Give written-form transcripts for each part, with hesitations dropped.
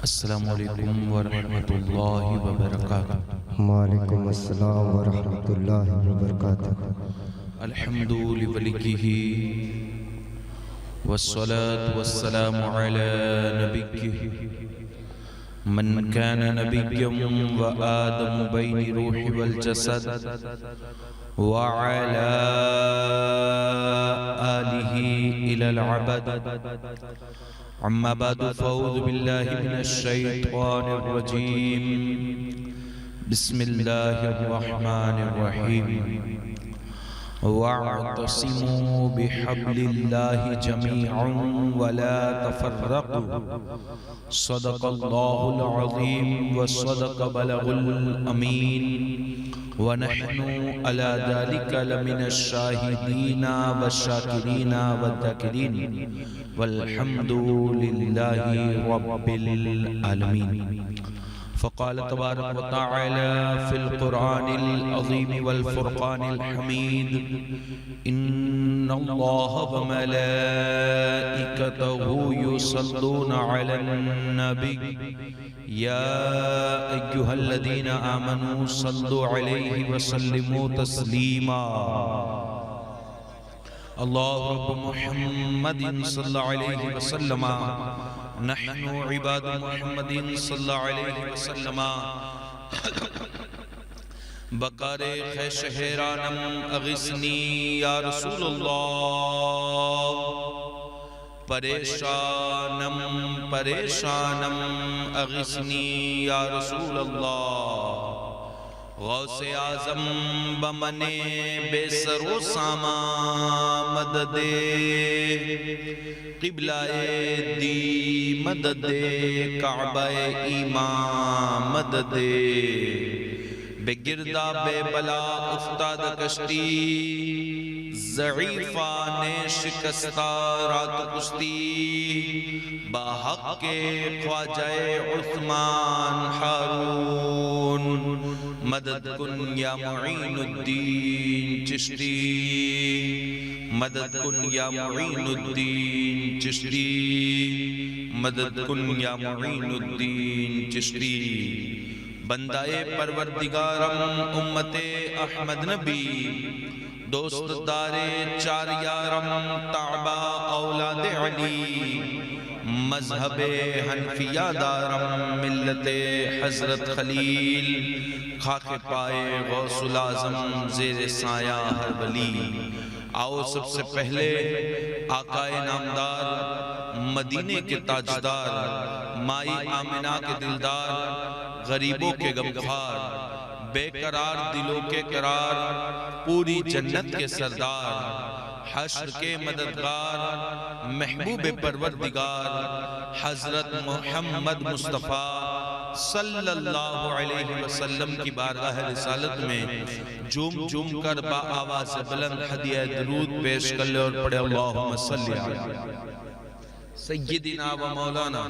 السلام علیکم ورحمۃ اللہ وبرکاتہ۔ وعلیکم السلام ورحمۃ اللہ وبرکاتہ۔ الحمد لولیہ والصلاة والسلام علی نبیہ من کان نبیا وآدم بین روح والجسد وعلی آلہ الی العبد اما بعد فاعوذ باللہ من الشیطان الرجیم بسم اللہ الرحمن الرحیم واعتصموا بحبل اللہ جميعا ولا تفرقوا صدق اللہ العظیم وصدق بلغ الامین ونحن على ذلك لمن الشاهدين والشاكرين والذاكرين والحمد لله رب العالمين۔ فقال تبارك وتعالى في القرآن العظيم والفرقان الحميد إن الله وملائكته يصلون على النبي يا أيها الذين آمنوا صلوا عليه وسلموا تسليما۔ اللہ رب محمد صلی اللہ علیہ وسلم نحن عباد محمد صلی اللہ علیہ وسلم بقار خیش حیرانم اغثنی یا رسول اللہ، پریشانم اغثنی یا رسول اللہ، غوث اعظم بمن بے سر و ساما مدد قبلہ دی مدد کعبہ ایمان مدد بے گردہ بے بلا افتاد کشتی ضعیفان شکستہ رات کشتی باحق کے خواجہ عثمان ہارون مدد کن یا معین الدین چشتی، مدد کن یا معین الدین چشتی، مدد کن یا معین الدین چشتی۔ بندہ پروردگارم امت احمد نبی، دوست دار چار یارم تعبہ اولاد علی، مذہب حنفیہ دارم ملت حضرت خلیل، خاک پائے غوث العظم زیر سایہ ہر ولی۔ آؤ سب سے پہلے آقا نامدار، مدینے کے تاجدار، مائی آمنہ کے دلدار، غریبوں کے غمخوار، بے قرار دلوں کے قرار، پوری جنت کے سردار، حشر کے مددگار، محبوب پروردگار، حضرت محمد مصطفیٰ صلی اللہ علیہ وسلم کی بارگاہ رسالت میں جھوم جھوم کر با آواز بلند ہدیہ درود پیش کر لے اور پڑھے اللہم صلی علی سیدنا و مولانا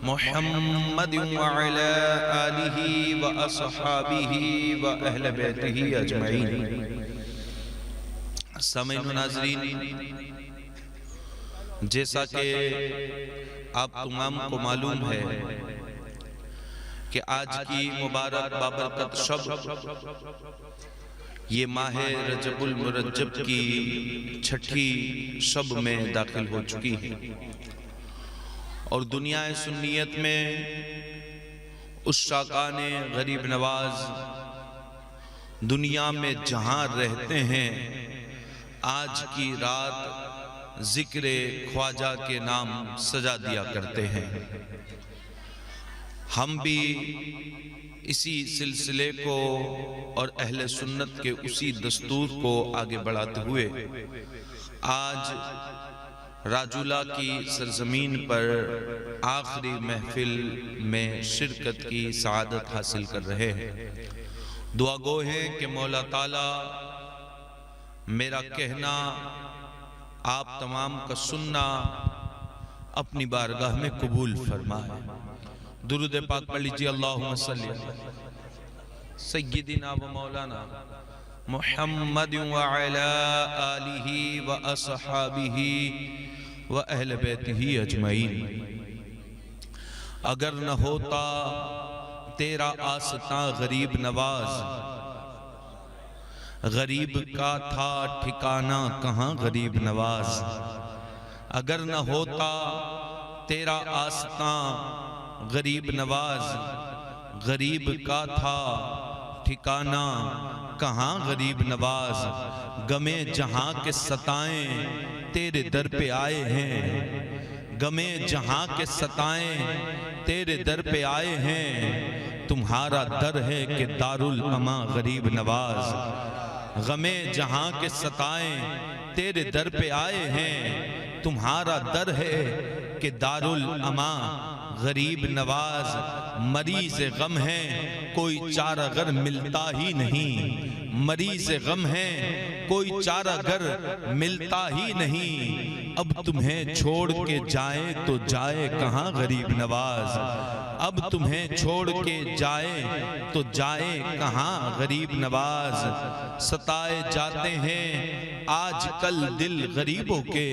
محمد وعلی آلہ و اصحابہ و اہل بیتہ اجمعین۔ سامعین و ناظرین، جیسا کہ آپ تمام کو معلوم ہے کہ آج کی مبارک بابرکت شب یہ ماہ رجب المرجب کی چھٹی شب میں داخل ہو چکی ہے، اور دنیا سنیت میں عشاقان غریب نواز دنیا میں جہاں رہتے ہیں آج کی رات ذکر خواجہ کے نام سجا دیا کرتے ہیں۔ ہم بھی اسی سلسلے کو اور اہل سنت کے اسی دستور کو آگے بڑھاتے ہوئے آج راجولہ کی سرزمین پر آخری محفل میں شرکت کی سعادت حاصل کر رہے ہیں۔ دعا گو ہے کہ مولا تعالیٰ میرا کہنا، آپ تمام کا سننا اپنی بارگاہ میں قبول فرمائے۔ درود پاک پڑھ لیجئے، اللہم صلی علی سیدنا و مولانا محمد وعلی آلہ و اصحابہ و اہل بیتہ اجمعین۔ اگر نہ ہوتا تیرا آستاں غریب نواز، غریب کا تھا ٹھکانہ کہاں غریب نواز۔ اگر نہ ہوتا تیرا آستاں غریب نواز، غریب کا تھا ٹھکانہ کہاں غریب نواز۔ غمِ جہاں کے ستائیں تیرے در پہ آئے ہیں، غمِ جہاں کے ستائیں تیرے در پہ آئے ہیں، تمہارا در ہے کہ دارالاماں غریب نواز۔ غمِ جہاں کے ستائیں تیرے در پہ آئے ہیں، تمہارا در ہے کہ دارالاماں غریب نواز۔ مریض غم ہے کوئی چارہ گر ملتا ہی نہیں، مریض غم ہے کوئی چارہ گر ملتا ہی نہیں، اب تمہیں چھوڑ کے جائے تو جائے کہاں غریب نواز۔ اب تمہیں چھوڑ کے جائے تو جائے کہاں غریب نواز۔ ستائے جاتے ہیں آج کل دل غریبوں کے،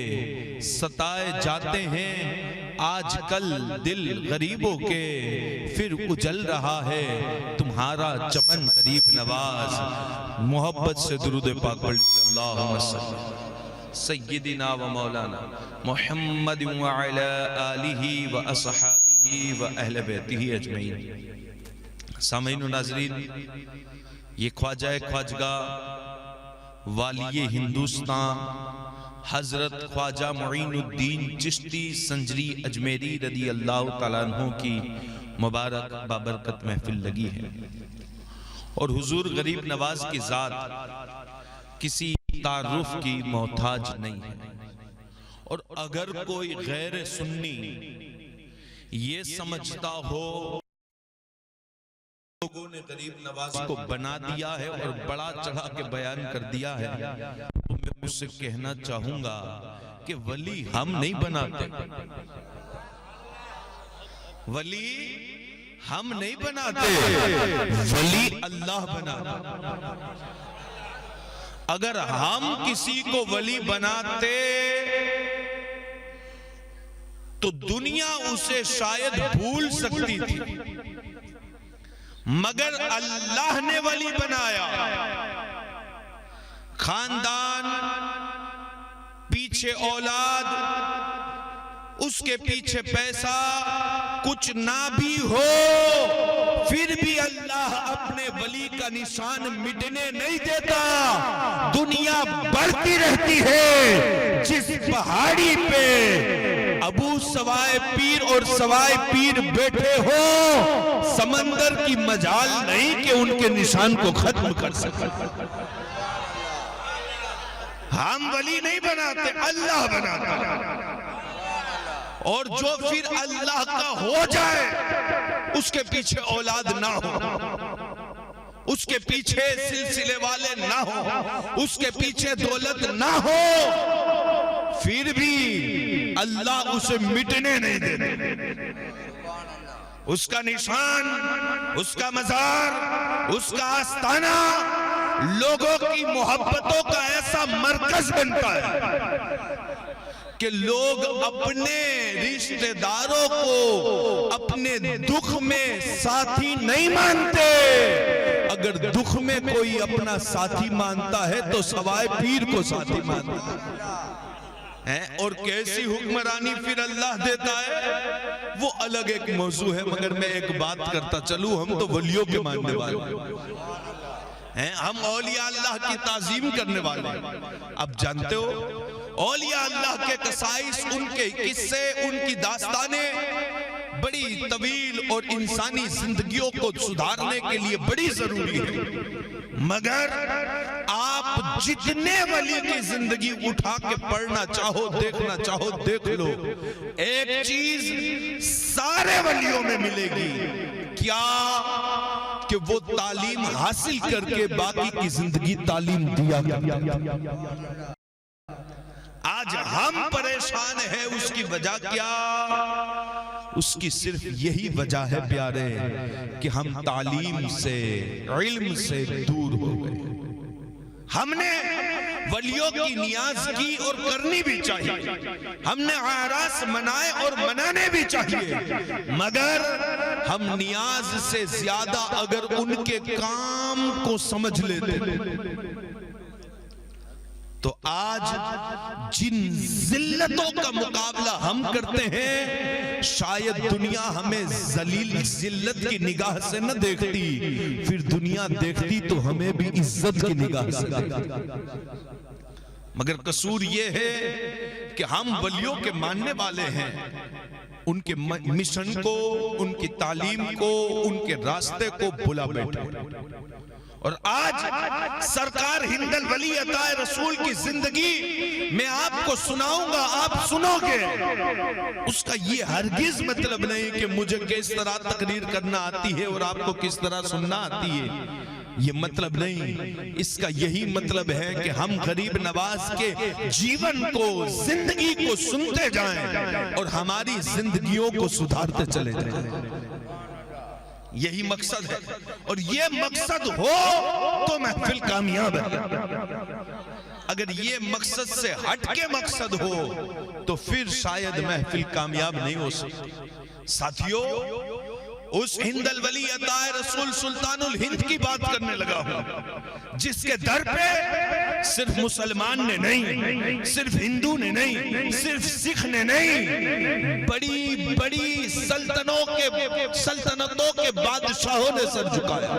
ستائے جاتے ہیں آج کل دل غریبوں کے، پھر اجل رہا ہے تمہارا چمن غریب نواز۔ محبت سے درود پاک پڑھ لیجیے، اللہم صلی سیدنا و مولانا محمد وعلی آلہ و اصحابہ و اہل بیتہ اجمعین۔ سامعین و ناظرین، یہ خواجہ خواجگاہ والی ہندوستان حضرت خواجہ معین الدین چشتی سنجری اجمیری رضی اللہ تعالیٰ عنہ کی مبارک بابرکت محفل لگی ہے، اور حضور غریب نواز کی ذات کسی تعارف کی محتاج نہیں ہے۔ اور اگر کوئی غیر سنی یہ سمجھتا ہو لوگوں نے غریب نواز کو بنا دیا ہے اور بڑا چڑھا کے بیان کر دیا ہے، تو میں اس سے کہنا چاہوں گا کہ ولی ہم نہیں بناتے، ولی ہم نہیں بناتے، ولی اللہ بناتا۔ اگر ہم کسی کو ولی بناتے تو دنیا اسے شاید بھول سکتی تھی، مگر اللہ نے ولی بنایا۔ خاندان پیچھے اولاد، اس کے پیچھے پیسہ کچھ نہ بھی ہو، پھر بھی اللہ اپنے ولی کا نشان مٹنے نہیں دیتا۔ دنیا بڑھتی رہتی ہے، جس پہاڑی پہ ابو سوائے پیر اور سوائے پیر بیٹھے ہو، سمندر کی مجال نہیں کہ ان کے نشان کو ختم کر سکے۔ ہم ولی نہیں بناتے، اللہ بناتا، اور جو پھر اللہ کا ہو جائے اس کے پیچھے اولاد نہ ہو، اس کے پیچھے سلسلے والے نہ ہو، اس کے پیچھے دولت نہ ہو، پھر بھی اللہ اسے مٹنے نہیں دیتے۔ اس کا نشان، اس کا مزار، اس کا آستانہ لوگوں کی محبتوں کا ایسا مرکز بنتا ہے کہ لوگ اپنے رشتہ داروں کو اپنے دکھ میں ساتھی نہیں مانتے۔ اگر دکھ میں کوئی اپنا ساتھی مانتا ہے تو سوائے پیر کو ساتھی مانتا ہے، اور کیسی حکمرانی پھر اللہ دیتا ہے وہ الگ ایک موضوع ہے۔ مگر میں ایک بات کرتا چلوں، ہم تو ولیوں کے ماننے والے ہیں، ہم اولیاء اللہ کی تعظیم کرنے والے ہیں۔ اب جانتے ہو اولیاء اللہ کے قصائص، ان کے قصے، ان کی داستانیں بڑی طویل اور انسانی زندگیوں کو سدھارنے کے لیے بڑی ضروری ہے، مگر آپ جتنے ولی کی زندگی اٹھا کے پڑھنا چاہو، دیکھنا چاہو، دیکھ لو، ایک چیز سارے ولیوں میں ملے گی، کیا کہ وہ تعلیم حاصل کر کے باقی کی زندگی تعلیم دیا کرتا۔ آج ہم پریشان ہیں، اس کی وجہ کیا؟ اس کی صرف یہی وجہ ہے پیارے کہ ہم تعلیم سے، علم سے دور ہو گئے۔ ہم نے ولیوں کی نیاز کی اور کرنی بھی چاہیے، ہم نے اعراس منائے اور منانے بھی چاہیے، مگر ہم نیاز سے زیادہ اگر ان کے کام کو سمجھ لیتے تو آج جن ذلتوں کا مقابلہ ہم کرتے ہیں شاید دنیا ہمیں ذلیل ذلت کی نگاہ سے نہ دیکھتی، پھر دنیا دیکھتی تو ہمیں بھی عزت کی نگاہ سے دیکھتی۔ مگر قصور یہ ہے کہ ہم ولیوں کے ماننے والے ہیں، ان کے مشن کو، ان کی تعلیم کو، ان کے راستے کو بھلا بیٹھے، اور آج سرکار ہند الولی عطا رسول کی زندگی میں آپ کو سناؤں گا، آپ سنو گے، اس کا یہ ہرگز مطلب نہیں کہ مجھے کس طرح تقریر کرنا آتی ہے اور آپ کو کس طرح سننا آتی ہے، یہ مطلب نہیں، اس کا یہی مطلب ہے کہ ہم غریب نواز کے جیون کو، زندگی کو سنتے جائیں اور ہماری زندگیوں کو سدھارتے چلے جائیں، یہی مقصد ہے، اور یہ مقصد ہو تو محفل کامیاب ہے، اگر یہ مقصد سے ہٹ کے مقصد ہو تو پھر شاید محفل کامیاب نہیں ہو سکتی۔ ساتھیو، اس ہند الولی عطا رسول سلطان الہند کی بات کرنے لگا ہوں، جس کے در پہ صرف مسلمان نے نہیں، صرف ہندو نے نہیں، صرف سکھ نے نہیں، بڑی بڑی سلطنتوں کے بادشاہوں نے سر جھکایا۔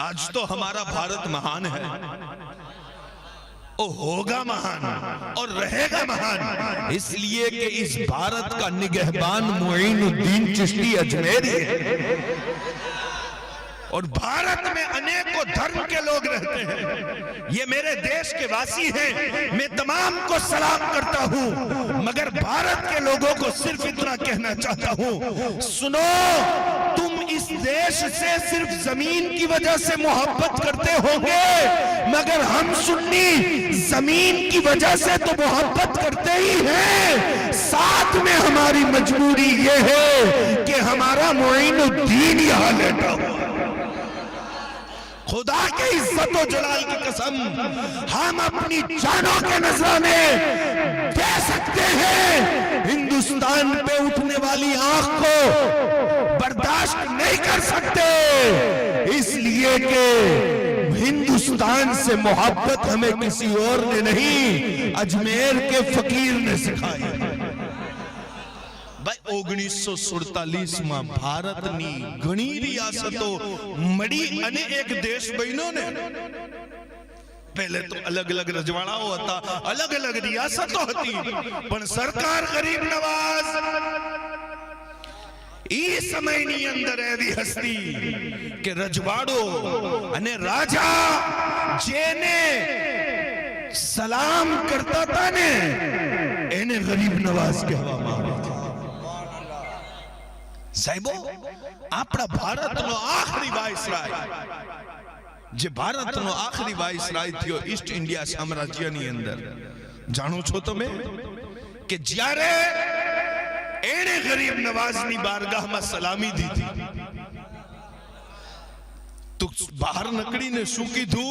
آج تو ہمارا بھارت مہان ہے، وہ ہوگا مہان اور رہے گا مہان، اس لیے کہ اس بھارت کا نگہبان معین الدین چشتی اجمیری ہے، اور بھارت میں انیکوں دھرم کے لوگ رہتے ہیں، یہ میرے دیش کے واسی ہیں، میں تمام کو سلام کرتا ہوں، مگر بھارت کے لوگوں کو صرف اتنا کہنا چاہتا ہوں، سنو، تم اس دیش سے صرف زمین کی وجہ سے محبت کرتے ہوں گے، مگر ہم سنی زمین کی وجہ سے تو محبت کرتے ہی ہیں، ساتھ میں ہماری مجبوری یہ ہے کہ ہمارا معین الدین یہاں لیٹا ہوا۔ خدا کے عزت و جلال کی قسم، ہم اپنی جانوں کے نذرانے دے سکتے ہیں، ہندوستان پہ اٹھنے والی آنکھ کو برداشت نہیں کر سکتے، اس لیے کہ ہندوستان سے محبت ہمیں کسی اور نے نہیں، اجمیر کے فقیر نے سکھائی۔ بھائی 1947 میں بھارت نی گھنی ریاستوں مڑی انے ایک دیش بینوں نے، پہلے تو الگ الگ رجواڑا ہوتا، الگ الگ ریاستوں ہوتی، پر سرکار غریب نواز ای سمینی اندر ایدی ہستی کہ رجواڑو انے راجہ جینے سلام کرتا تھا نے اینے غریب نواز کے ہوا مارے تھے۔ صاحبو، اپنا بھارت نو آخری وائسرائے، جے بھارت نو آخری وائسرائے تھیو ایسٹ انڈیا سامراجیانی اندر، جانو چھو تو میں کہ جیارے اینے غریب نوازنی بارگاہ میں سلامی دی تھی تو باہر نکڑی نے سوکی دھو،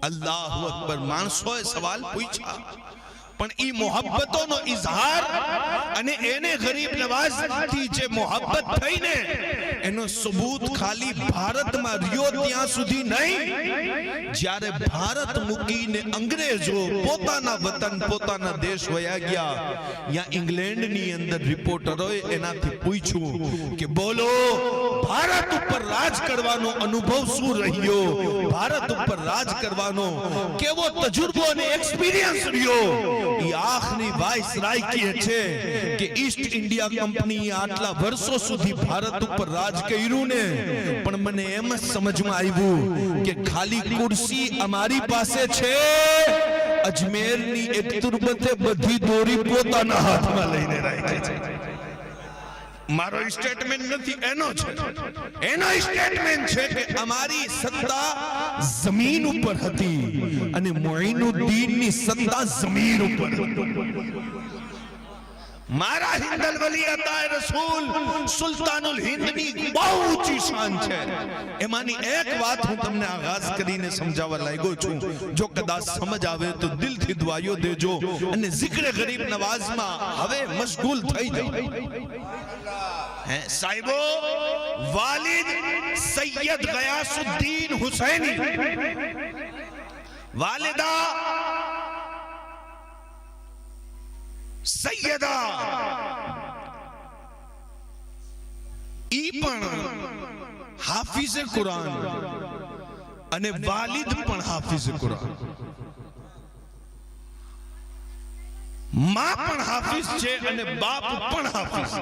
اللہ اکبر، مانسوئے سوال پوچھا، پن ای محبتوں نو اظہار انے اینے غریب نواز تھی جے محبت تھئی نے، انو ثبوت خالی بھارت میں ریو تیاں سدھی نہیں، جارے بھارت مکین انگریزو پوتانا وطن پوتانا دیش ہویا گیا، یا انگلینڈ نی اندر ریپورٹر ہوئے اینا تھی پوچھو کہ بولو بھارت اوپر راج کروانو انوبھو سو رہیو، بھارت اوپر راج کروانو کہ وہ تجربوں نے ایکسپیرینس رہیو، یہ آخری وائس رائی کی اچھے کہ ایسٹ انڈیا کمپنی آٹلا ورسو سدھی بھارت اوپر راج کئیرو نے، پر منے احمد سمجھ میں آئی وہ کہ خالی کرسی ہماری پاسے چھے، اجمیر نی ایک تربت بدھی دوری پوتا نہ ہاتھ میں لینے رہی تھے۔ مارو اسٹیٹمنٹ نہ تھی، اینو اسٹیٹمنٹ چھے کہ ہماری سطح زمین اوپر ہتی، انہیں معین الدین نی سطح زمین اوپر ہتی۔ મારા હિન્દલ વલી અતાએ રસૂલ સુલ્તાનુલ હિન્દની બહુ ઊંચી શાન છે. એમાંની એક વાત હું તમને આગાઝ કરીને સમજાવવા લાગ્યો છું. જો કદાચ સમજ આવે તો દિલથી દુઆઓ દેજો અને zikr ગરીબ નવાઝમાં હવે મશગુલ થઈ જાઓ. સાહેબો, વાલિદ સૈયદ ગયાસુદ્દીન હુસૈની, વાલિદા સૈયદા, ઈ પણ હાફિઝે કુરાન અને વાલિદ પણ હાફિઝે કુરાન. માં પણ હાફિઝ છે અને બાપ પણ હાફિઝ.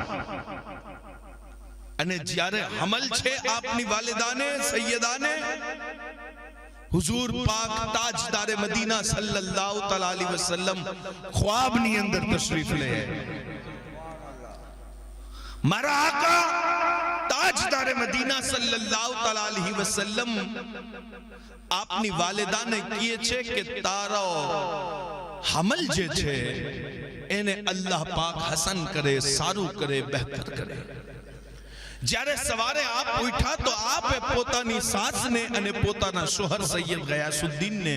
અને જ્યારે હમલ છે આપની વાલિદાને સૈયદાને, हुजूर पाक ताजदार मदीना सल्लल्लाहु तआला अलैहि वसल्लम ख्वाब ની અંદર તશરીફ લે. મારા આકા તાજદાર મદીના સલ્લલ્લાહુ તઆલા अलैहि वसल्लम આપની વાલિદાને કહે છે કે તારો હમલ જે છે એને અલ્લાહ પાક હસન કરે, સારું કરે, બહેતર કરે. જ્યારે સવારે આપ ઉઠ્યા તો આપે પોતાની સાસને અને પોતાના શોહર સૈયદ ગયાસુદ્દીનને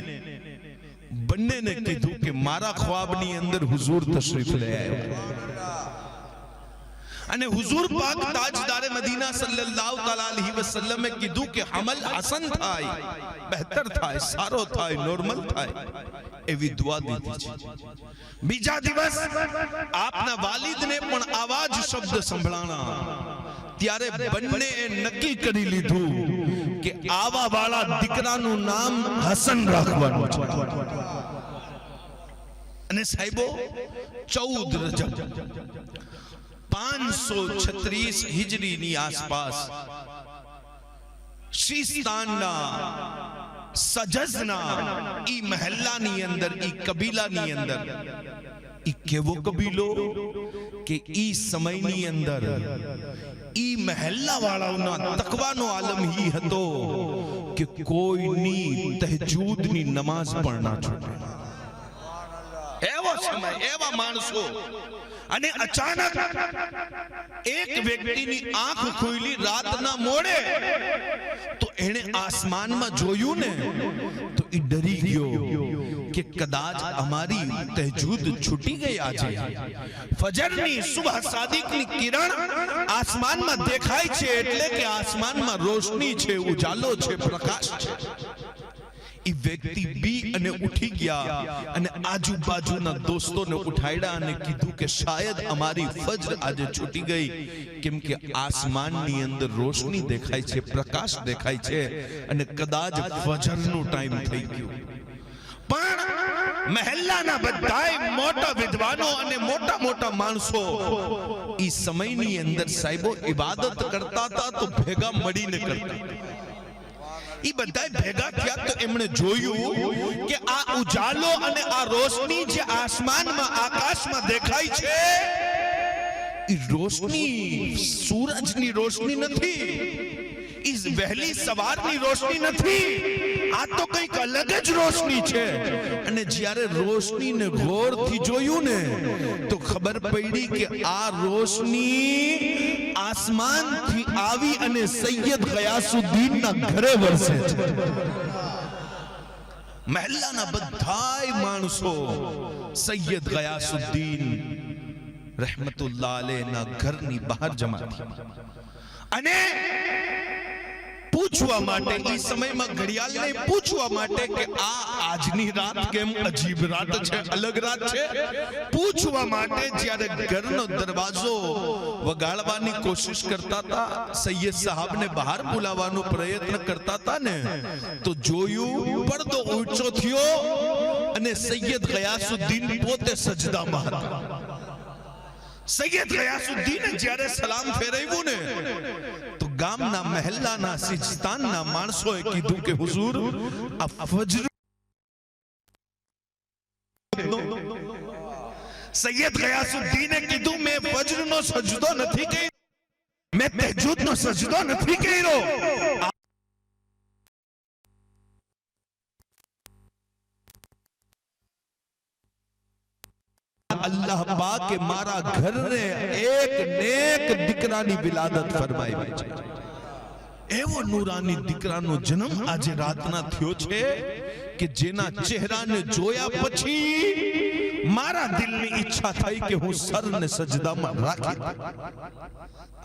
બંનેને કીધું કે મારા ખ્વાબની અંદર હુઝુર તશરીફ લઈ આવ્યા. અને હુઝુર પાક તાજદારે મદીના સલ્લલ્લાહુ તઆલા અલૈહિ વસલ્લમે કીધું કે અમલ હસન થાય, બહેતર થાય, સારો થાય, નોર્મલ થાય, એવી દુઆ દીધી છે. બીજા દિવસ આપના વાલિદને પણ આવા જ શબ્દ સંભળાણા. ત્યારે બંને નક્કી કરી લીધું કે આવા વાળા દીકરાનું નામ હસન રાખવાનું છે. અને સાહેબો, 14 રજબ 536 હિજરીની આસપાસ શિસ્તાનના સજઝના ઈ મહેલ્લાની અંદર, ઈ કબીલાની અંદર, ઈ કેવો કબીલો કે ઈ સમયની અંદર ઈ મહેલ્લા વાળાઓના તકવાનો આલમ ઈ હતો કે કોઈની તહજ્જુદની નમાઝ પણ ના છૂટે. એવો સમય, એવા માણસો. અને અચાનક એક વ્યક્તિની આંખ ખુલી રાતના મોડે, તો એણે આસમાનમાં જોયું ને તો એ ડરી ગયો કે કદાચ અમારી તહજ્જુદ છૂટી ગઈ. આજે ફજરની સુબહ સાદિકની કિરણ આસમાનમાં દેખાય છે એટલે કે આસમાનમાં રોશની છે, ઉજાલો છે, પ્રકાશ છે. ઈ વ્યક્તિ બી અને ઉઠી ગયા અને આજુબાજુના દોસ્તોને ઉઠાડ્યા અને કીધું કે શાયદ અમારી ફજર આજે છૂટી ગઈ, કેમ કે આસમાનની અંદર રોશની દેખાય છે, પ્રકાશ દેખાય છે અને કદાચ ફજરનો ટાઈમ થઈ ગયો. પણ મહેલ્લાના બધાય મોટા વિદ્વાનો અને મોટા મોટા માણસો ઈ સમયની અંદર સાહેબો ઇબાદત કરતા હતા તો ભેગા મળીને કરતા. ઈ બધાય ભેગા થયા તો એમણે જોયું કે આ ઉજાલો અને આ રોશની જે આસમાનમાં આકાશમાં દેખાય છે, ઈ રોશની સૂરજની રોશની નથી, ઈ વહેલી સવારની રોશની નથી, આ તો કંઈક અલગ જ રોશની છે. અને જ્યારે રોશનીને ગૌરથી જોયું ને તો ખબર પડી કે આ રોશની આસમાનથી આવી અને સૈયદ ગયાસુદ્દીનના ઘરે વરસે છે. મહેલ્લાના બધાય માણસો સૈયદ ગયાસુદ્દીન રહેમતુલ્લાહ અલૈહના ઘરની બહાર જમા થયા અને પૂછવા માટે, ઈ સમયમાં ઘડિયાળને પૂછવા માટે કે આ આજની રાત કેમ અજીબ રાત છે, અલગ રાત છે, પૂછવા માટે જ્યારે ઘરનો દરવાજો વગાડવાની કોશિશ કરતા હતા, સૈયદ સાહેબને બહાર બોલાવવાનો પ્રયત્ન કરતા હતા ને તો જોયું પડદો ઊંચો થયો અને સૈયદ ગયાસુદ્દીન પોતે સજદામાં હતા. સૈયદ ગયાસુદ્દીને જ્યારે સલામ ફેરવ્યું ને તો ગામના મહેલ્લાના સિજસ્તાનના માણસોએ કીધું કે હુઝુર, આ ફજર. સૈયદ ગયાસુદ્દીને કીધું મેં ફજરનો સજદો નથી કર્યો, મેં તહજ્જુદનો સજદો નથી કર્યો. અલ્લાહ પાકે મારા ઘરને એક નેક દીકરાની વિલાદત ફરમાવી છે. એવો નૂરાની દીકરાનો જન્મ આજે રાતના થયો છે કે જેના ચહેરાને જોયા પછી મારા દિલની ઈચ્છા થઈ કે હું સરને સજદામાં રાખી દઉં.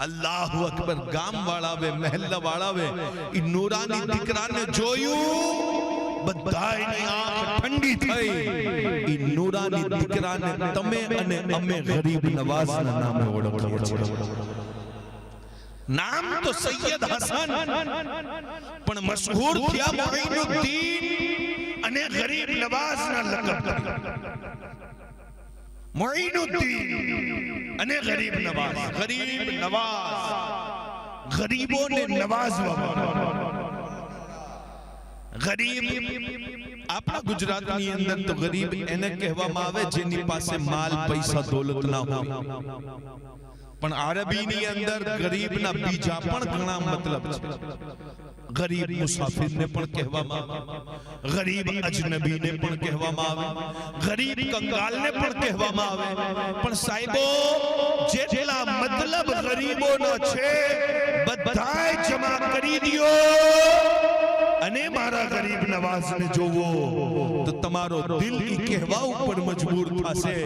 અલ્લાહુ અકબર. ગામ વાળાવે, મહેલ્લા વાળાવે ઈ નૂરાની દીકરાને જોયું, બધાયની આંખ ઠંડી થઈ. ઈ નૂરાની દીકરાને તમે અને અમે ગરીબ નવાઝના નામે ઓળખીએ છીએ. નામ તો સૈયદ હસન, પણ મશહૂર થયા મોઈનુદ્દીન અને ગરીબ નવાઝના લકબ. મોઈનુદ્દીન અને ગરીબ નવાઝ. ગરીબ નવાઝ, ગરીબોને નવાઝવા. ગરીબ આપણા ગુજરાતની અંદર તો ગરીબ એને કહેવામાં આવે જેની પાસે માલ પૈસા દોલત ના હોય. પણ અરબીની અંદર ગરીબના બીજા પણ ઘણા મતલબ છે. ગરીબ મુસાફિરને પણ કહેવામાં આવે, ગરીબ અજનબીને પણ કહેવામાં આવે, ગરીબ કંગાલને પણ કહેવામાં આવે. પણ સાહેબો, જેટલા મતલબ ગરીબોનો છે બધાય જમા કરી દિયો અને મારા ગરીબ નવાઝને જોવો તો તમારો દિલ ઈ કહેવા ઉપર મજબૂર થશે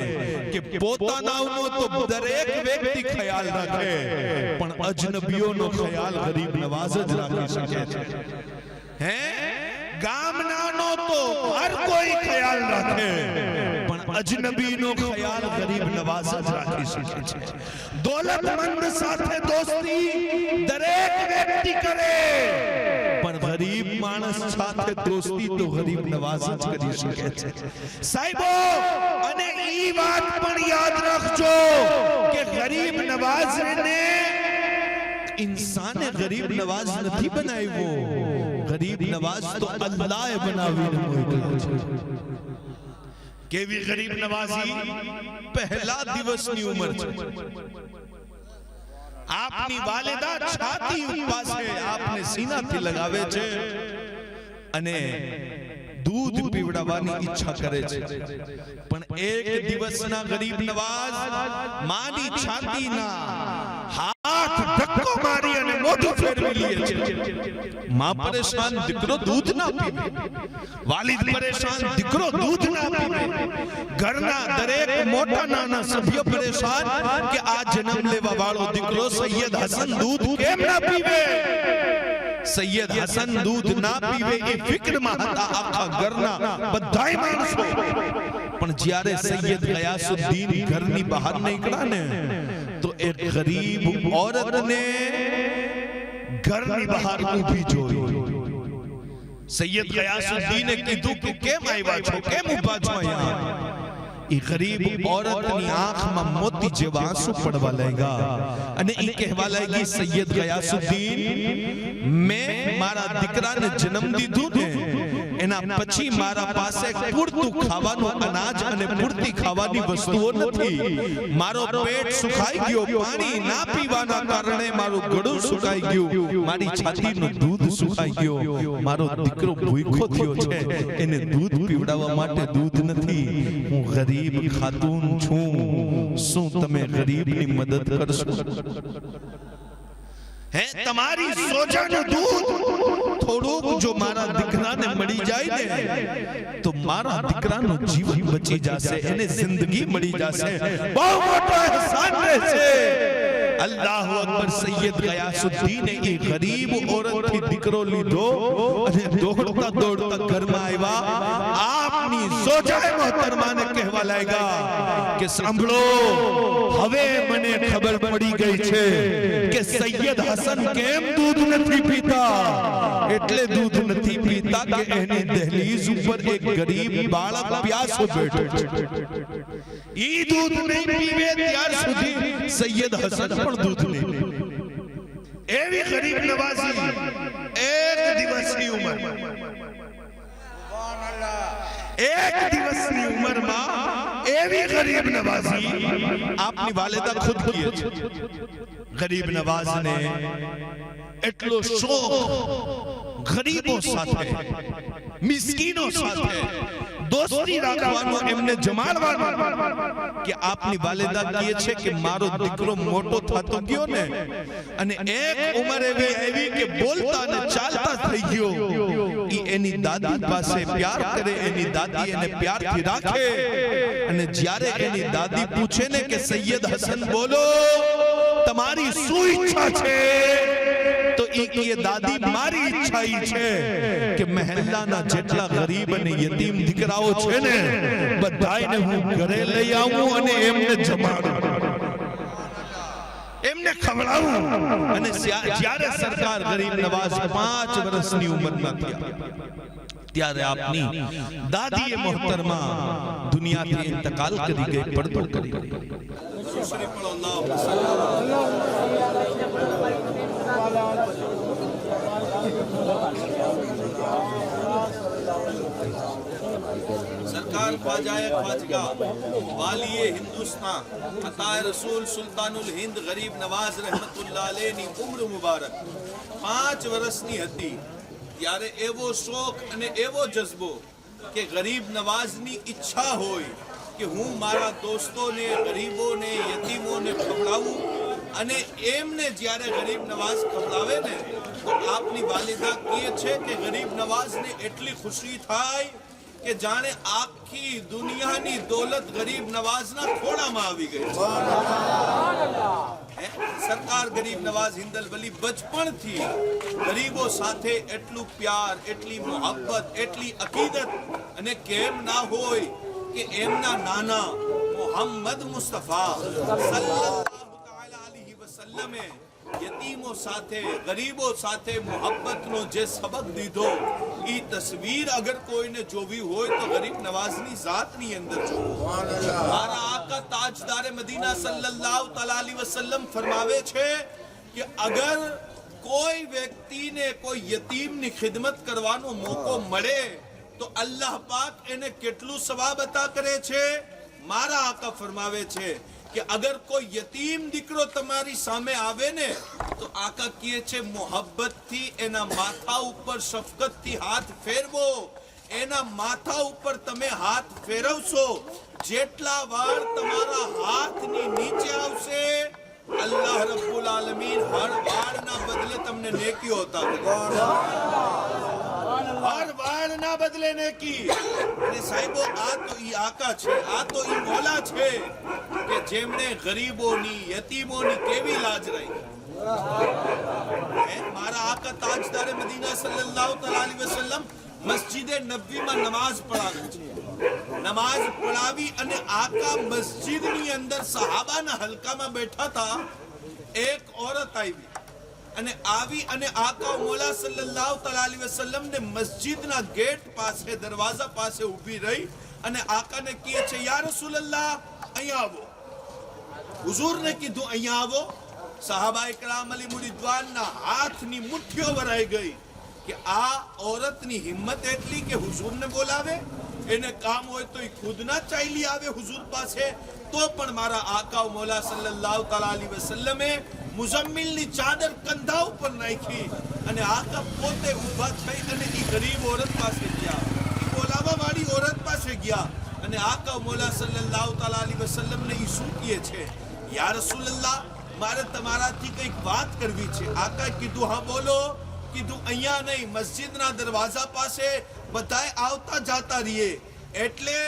કે પોતાનાનો તો દરેક વ્યક્તિ ખ્યાલ રાખે, પણ અજનબીઓનો ખ્યાલ ગરીબ નવાઝ જ રાખી શકે છે. હે, ગામનાનો તો હર કોઈ ખ્યાલ રાખે, પણ અજનબીનો ખ્યાલ ગરીબ નવાઝ જ રાખી શકે છે. દોલતમંદ સાથે દોસ્તી દરેક વ્યક્તિ કરે, પણ ગરીબ માણસ સાથે દોસ્તી તો ગરીબ નવાઝ જ કરી શકે છે. સાહેબો, અને ઈ વાત પણ યાદ રાખજો કે ગરીબ નવાઝને ઇન્સાને ગરીબ નવાઝ નથી બનાવ્યો. ગરીબ નવાઝ તો અલ્લાહે બનાવીને મોકલ્યો છે. કેવી ગરીબ નવાઝી? પહેલા દિવસની ઉંમર છે. આપની વાલિદા છાતી પાસે આપને સીનાથી લગાવે છે અને દૂધ પીવડાવવાની ઈચ્છા કરે છે. પણ એક દિવસના ગરીબ નવાઝ માની છાતીના હાથ ધક્કો મારી અને મોઢું ફેરવી લે છે. માં પરેશાન, દીકરો દૂધ ના પીવે. વાલિદ પરેશાન, દીકરો દૂધ ના પીવે. ઘરના દરેક મોટા નાના સભ્ય પરેશાન કે આ જન્મ લેવા વાળો દીકરો સૈયદ હસન દૂધ કેમ ના પીવે. સૈયદ હસન દૂધ ના પીવે એ ફિક્રમાં હતા આખા ઘરના બધાય માણસો. પણ જ્યારે સૈયદ ગયાસુદ્દીન ઘરની બહાર નીકળ્યા ને તો એક ગરીબ औरतને ઘરની બહાર ઊભી જોઈ. સૈયદ ગયાસુદ્દીને કીધું કે કેમ આવ્યા છો, કેમ ઊભા છો અહીંયા? એ ગરીબ औरतની આંખમાં મોતી જેવા આંસુ પડવા લાગ્યા અને એ કહેવા લાગી, સૈયદ ગયાસુદ્દીન, મેં મારા દીકરાને જન્મ દીધું ને એના પછી મારા પાસે પૂરતું ખાવાનું અનાજ અને પૂરતી ખાવાની વસ્તુઓ નથી. મારો પેટ સુખાઈ ગયો, પાણી ના પીવાના કારણે મારું ગળું સુકાઈ ગયું, મારી છાતીનું દૂધ સુકાઈ ગયો, મારો દીકરો ભૂખ્યો થયો છે, એને દૂધ પીવડાવવા માટે દૂધ નથી. હું ગરીબ ખાતુન છું, શું તમે ગરીબની મદદ કરશો? હે, તમારી સોજાનું દૂધ થોડુંક જો મારા દીકરાને મળી જાય ને તો મારા દીકરાનું જીવન બચી જશે, એને જિંદગી મળી જશે. બહુ મોટો અહેસાન રહેશે. અલ્લાહુ અકબર. સૈયદ ગયાસુદ્દીને એ ગરીબ औरतથી દીકરો લીધો અને દોડતા દોડતા ઘરમાં આવ્યા. આપની સોજાએ મોહતરમાને કહેવા લાગ્યા કે સાંભળો, હવે મને ખબર પડી ગઈ છે કે સૈયદ હસન કેમ દૂધ નથી પીતા. એટલે દૂધ નથી પીતા કે એની દહલીઝ ઉપર એક ગરીબ બાળક પ્યાસો બેઠો છે. ઈ દૂધ નહીં પીવે ત્યાર સુધી સૈયદ હસન પણ દૂધ નહીં પીવે. એવી ગરીબ નવાઝી એક દિવસની ઉંમર, એક દિવસની ઉંમરમાં એવી ગરીબ નવાઝી આપની વાલિદા ખુદ કહે છે. ગરીબ નવાઝને એટલો શોખ ગરીબો સાથે, મિસ્કીનો સાથે, દોસ્તી રાખવાનો, એમને જમાડવાનો કે આપની વાલિદા કહે છે કે મારો દીકરો મોટો થતો ગયો ને અને એક ઉંમર એવી આવી કે બોલતા ને ચાલતા થઈ ગયો, ઈ એની દાદી પાસે પ્યાર કરે, એની દાદી એને પ્યારથી રાખે અને જ્યારે એની દાદી પૂછે ને કે સૈયદ હસન બોલો તમારી શું ઈચ્છા છે, તો એ દાદી મારી ઈચ્છા ઈ છે કે મહેલ્લાના જેટલા ગરીબ અને યતીમ દીકરાઓ છે ને બધાયને હું ઘરે લઈ આવું અને એમને જમાડું, એમને ખવડાવું। અને જ્યારે સરકાર ગરીબ નવાઝ 5 વર્ષની ઉંમરના થયા ત્યારે આપની દાદીએ મોહતરમા દુનિયાથી ઇંતકાલ કરી ગઈ, પડદો કરી ગઈ। सरकार ख्वाजाए ख्वाजगा वालिए हिंदुस्तान अताए रसूल सुल्तानुल हिंद गरीब नवाज रहमतुल्लाह अलैह ની ઉમ્ર મુબારક 5 વર્ષની હતી ત્યારે એવો શોખ અને એવો જજ્બો કે ગરીબ નવાઝની ઈચ્છા હોય કે હું મારા દોસ્તોને, ગરીબોને, યતીમોને ખવડાવું અને એમને જ્યારે ગરીબ નવાઝ ખવડાવે ને તો આપની વાલિદા કહે છે કે ગરીબ નવાઝને એટલી ખુશી થાય કે જાણે આખી દુનિયાની દોલત ગરીબ નવાઝના ખોળામાં આવી ગઈ છે। સરકાર ગરીબ નવાઝ હિન્દલ વલી બચપણથી ગરીબો સાથે એટલું પ્યાર, એટલી મોહબ્બત, એટલી અકીદત, અને કેમ ના હોય કે એમના નાના મોહમ્મદ મુસ્તફા સલ્લલ્લાહુ તઆલા અલૈહિ વસલ્લમે યતીમો સાથે, ગરીબો સાથે મોહબ્બતનો જે સબક દીધો, ઈ તસવીર અગર કોઈને જોવી હોય તો ગરીબ નવાઝની ઝાતની અંદર જોવો। મારા આકા તાજદારે મદીના સલ્લલ્લાહુ તઆલા અલૈહિ વસલ્લમ ફરમાવે છે કે અગર કોઈ વ્યક્તિને કોઈ યતીમની ખિદમત કરવાનો મોકો મળે તો અલ્લાહ પાક એને કેટલું સવાબ અતા કરે છે। મારા આકા ફરમાવે છે કે અગર કોઈ યતીમ દીકરો તમારી સામે આવે ને તો આકા કહે છે મોહબ્બતથી એના માથા ઉપર શફકતથી હાથ ફેરવો, એના માથા ઉપર તમે હાથ ફેરવશો, જેટલા વાર તમારા હાથની નીચે આવશે અલ્લાહ રબ્બુલ આલમીન હર વારના બદલે તમને નેકીઓ અતા કરશે, હર વારના બદલે નેકી। અને સાહેબો આ તો ઈ આકા છે, આ તો ઈ મોલા છે કે જેમણે ગરીબોની, યતીમોની કેવી લાજ રાખી। મારા આકા તાજદારે મદીના સલ્લલ્લાહુ તઆલા અલૈહિ વસલ્લમ મસ્જિદે નબવીમાં નમાઝ પઢાવે છે, નમાઝ પઢાવી અને આકા મસ્જિદની અંદર સહાબાના હલકામાં બેઠા હતા, એક ઓરત આવી અને આકા મોલા સલ્લલ્લાહુ તઆલા અલૈહિ વસલ્લમ ને મસ્જિદના ગેટ પાસે, દરવાજા પાસે ઊભી રહી અને આકાને કહે છે યા રસૂલલ્લાહ અહીંયા આવો। હુઝુરને કીધું અહીંયા આવો, સહાબાએ કરામ અલી મુરીદવાનના હાથની મુઠ્ઠીઓ ભરાઈ ગઈ કે આ ઓરતની હિંમત એટલી કે હુઝુરને બોલાવે, એને કામ હોય તો એ ખુદ ના ચાલી આવે હુઝુર પાસે, તો પણ મારા આકા મોલા સલ્લલ્લાહુ તઆલા અલૈહિ વસલ્લમે મુઝમ્મિલની ચાદર કંધા ઉપર નાખી અને આકા પોતે ઊભા થઈ અને એ ગરીબ ઓરત પાસે ગયા, એ બોલાવા વાળી ઓરત પાસે ગયા અને આકા મોલા સલ્લલ્લાહુ તઆલા અલૈહિ વસલ્લમને ઈ શું કહે છે, યા રસૂલલ્લાહ મારે તમારાથી કંઈક વાત કરવી છે। આકા કીધું હા બોલો। કીધું અહીંયા નહીં, મસ્જિદના દરવાજા પાસે બધાય આવતા જાતા રહીએ એટલે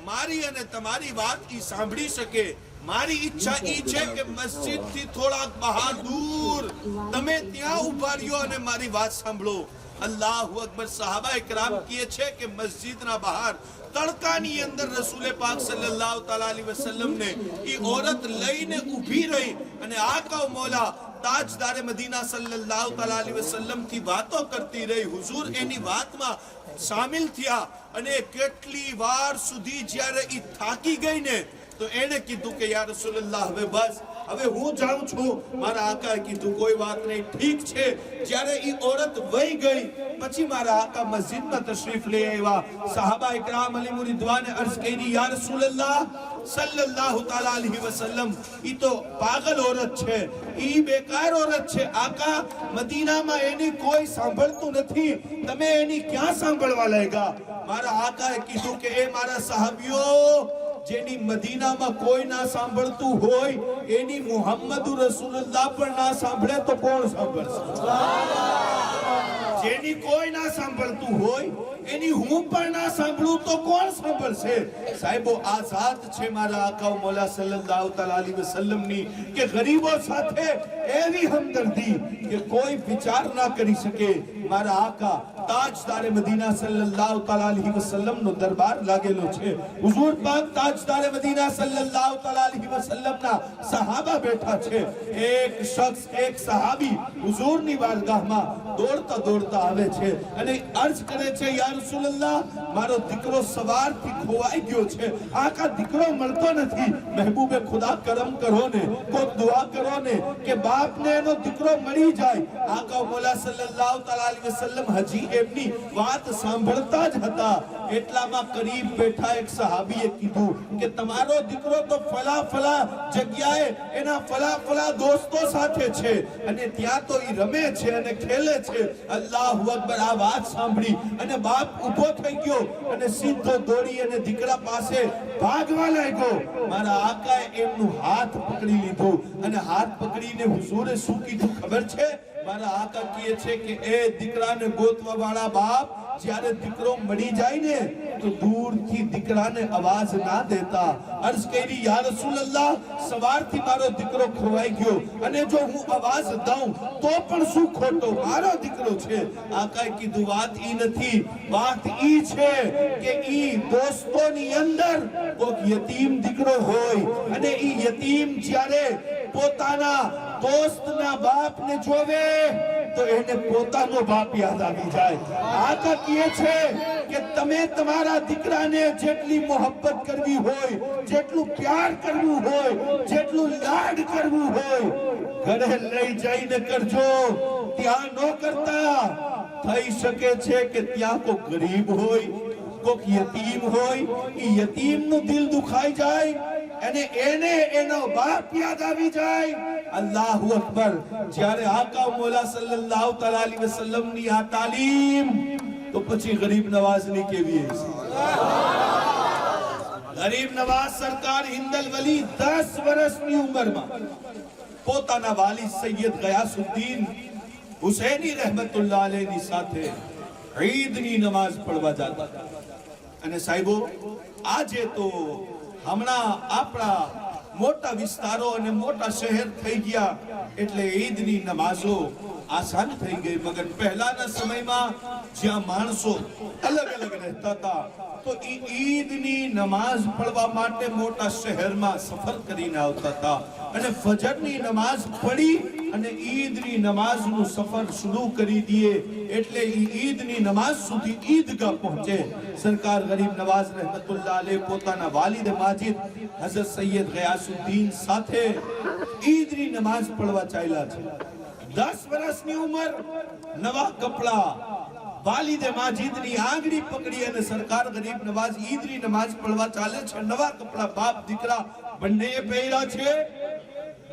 મારી અને તમારી વાત ઈ સાંભળી શકે। મારી ઈચ્છા ઈ છે કે મસ્જિદથી થોડાક બહાર દૂર તમે ત્યાં ઉભા રહ્યો અને મારી વાત સાંભળો। અલ્લાહુ અકબર। સહાબા ઇકરામ કહે છે કે મસ્જિદના બહાર તડકાની અંદર રસૂલ પાક સલ્લલ્લાહુ તઆલા અલૈહિ વસલ્લમ ને ઈ औरत લઈને ઊભી રહી અને આકા મૌલા તાજદારે મદીના સલ્લલ્લાહુ તઆલા અલૈહિ વસલ્લમ થી વાતો કરતી રહી। હુઝુર એની વાતમાં શામિલ થયા અને કેટલી વાર સુધી જ્યારે ઈ થાકી ગઈ ને તો એણે કીધું કે યા રસૂલલ્લાહ હવે બસ, હવે હું જાઉં છું. મારા આકાએ કીધું કોઈ વાત નહીં, ઠીક છે. જ્યારે ઈ ઓરત વહી ગઈ પછી મારા આકા મસ્જિદમાં તશરીફ લઈ આવ્યા. સહાબા ઇકરામ અલીમ રિદવાને અર્ઝ કરી, યા રસૂલલ્લાહ સલ્લલ્લાહુ તઆલા અલૈહિ વસલ્લમ, ઈ તો પાગલ ઓરત છે, ઈ બેકાર ઓરત છે. આકા મદીનામાં એની કોઈ સાંભળતું નથી, તમે એની ક્યાં સાંભળવા લાગ્યા? મારા આકાએ કીધું કે એ મારા સહાબીઓ, જેની મદીનામાં કોઈ ના સાંભળતું હોય એની મુહમ્મદુર રસૂલુલ્લાહ પણ ના સાંભળે તો કોણ સાંભળશે? જેની કોઈ ના સાંભળતું હોય એની હું પણ ના સાંભળું તો કોણ સાંભળશે? સાહેબો, આ ઝાત છે મારા આકા મૌલા સલ્લલ્લાહુ તઆલા અલૈહિ વસલ્લમની કે ગરીબો સાથે એવી હમદર્દી કે કોઈ વિચાર ના કરી શકે. મારા આકા તાજદાર મદીના સલ્લલ્લાહુ તઆલા અલૈહિ વસલ્લમનો દરબાર લાગેલો છે. હુઝુર પાક તાજદાર મદીના સલ્લલ્લાહુ તઆલા અલૈહિ વસલ્લમના સહાબા બેઠા છે. એક શખ્સ, એક સહાબી હુઝુરની બારગાહમાં દોડતા દોડતા આવે છે અને અર્જ કરે છે, યા રસૂલલ્લાહ, મારો દીકરો સવારથી ખોવાઈ ગયો છે. આકા દીકરો મળતો નથી. મહેબૂબે ખુદા કરમ કરો ને, કોઈ દુઆ કરો ને કે બાપને એનો દીકરો મળી જાય. આકા મૌલા સલ્લલ્લાહુ તઆલા અલૈહિ વસલ્લમ હજી એમની વાત સાંભળતા જ હતા. એટલામાં કરીબ બેઠા એક સહાબીએ કીધું કે તમારો દીકરો તો ફલા ફલા જગ્યાએ એના ફલા ફલા દોસ્તો સાથે છે અને ત્યાં તો ઈ રમે છે અને ખેલે છે. અલ્લાહુ અકબર. આ વાત સાંભળી અને બાપ ઊભો થઈ ગયો અને સીધો દોડી અને દીકરા પાસે ભાગવા લાગ્યો. મારા આકાએ એમનું હાથ પકડી લીધું અને હાથ પકડીને હુઝુરે શું કીધું ખબર છે? મારા આકા કહે છે કે એ દીકરાને ગોતવા વાળા બાપ, જ્યારે દીકરો મળી જાય ને તો દૂરથી દીકરાને અવાજ ના દેતા. અર્ઝ કરી, યા રસૂલલ્લાહ, સવારથી મારો દીકરો ખોવાઈ ગયો અને જો હું અવાજ દઉં તો પણ શું ખોટો? મારો દીકરો છે. આકાએ કીધું વાત ઈ નથી, વાત ઈ છે કે ઈ દોસ્તોની અંદર કોઈક યતીમ દીકરો હોય અને ઈ યતીમ જ્યારે પોતાના દોસ્તના બાપને જોવે તો એને પોતાનો બાપ યાદ આવી જાય. આકા કહે છે કે તમે તમારા દીકરાને જેટલી મોહબ્બત કરવી હોય, જેટલું પ્યાર કરવું હોય, જેટલું લાડ કરવું હોય, ઘરે લઈ જઈને કરજો. ત્યાં ન કરતા. થઈ શકે છે કે ત્યાં કોઈ ગરીબ હોય, કોઈક યતીમ હોય, એ યતીમનું દિલ દુખાઈ જાય અને એને એનો બાપ યાદ આવી જાય. અલ્લાહુ અકબર. જ્યારે આકા મૌલા સલ્લલ્લાહુ તઆલા અલૈહિ વસલ્લમની આ તાલીમ, તો પછી ગરીબ નવાઝની કેવી હશે? ગરીબ નવાઝ સરકાર હિન્દલ વલી 10 વર્ષની ઉંમરમાં પોતાના વાલી સૈયદ ગયાસુદ્દીન હુસૈની રહેમતુલ્લાહ અલૈહની સાથે ઈદની નમાઝ પડવા જતા. અને સાહેબો, આજે તો હમણાં આપણા મોટા વિસ્તારો અને મોટા શહેર થઈ ગયા એટલે ઈદની નમાઝો આસાન થઈ ગઈ. મગર પહેલાના સમયમાં જ્યાં માણસો અલગ અલગ રહેતા હતા તો ઈદની નમાઝ પડવા માટે મોટા શહેરમાં સફર કરીને આવતા હતા અને ફજરની નમાઝ પડી અને ઈદની નમાઝનું સફર શરૂ કરી દઈએ એટલે ઈદની નમાઝ સુધી ઈદગાહ પહોંચે. સરકાર ગરીબ નવાઝ રહેમતુલ્લાહ અલૈહ પોતાના વાલિદ માજિદ હઝરત સૈયદ ગયાસુદ્દીન સાથે ઈદની નમાઝ પડવા ચાલ્યા છે. 10 વર્ષની ઉંમર, નવા કપડા, વાલિદ માજિદની આંગળી પકડી અને સરકાર ગરીબ નવાઝ ઈદની નમાઝ પડવા ચાલે છે. નવા કપડા બાપ દીકરા બંને પહેર્યા છે.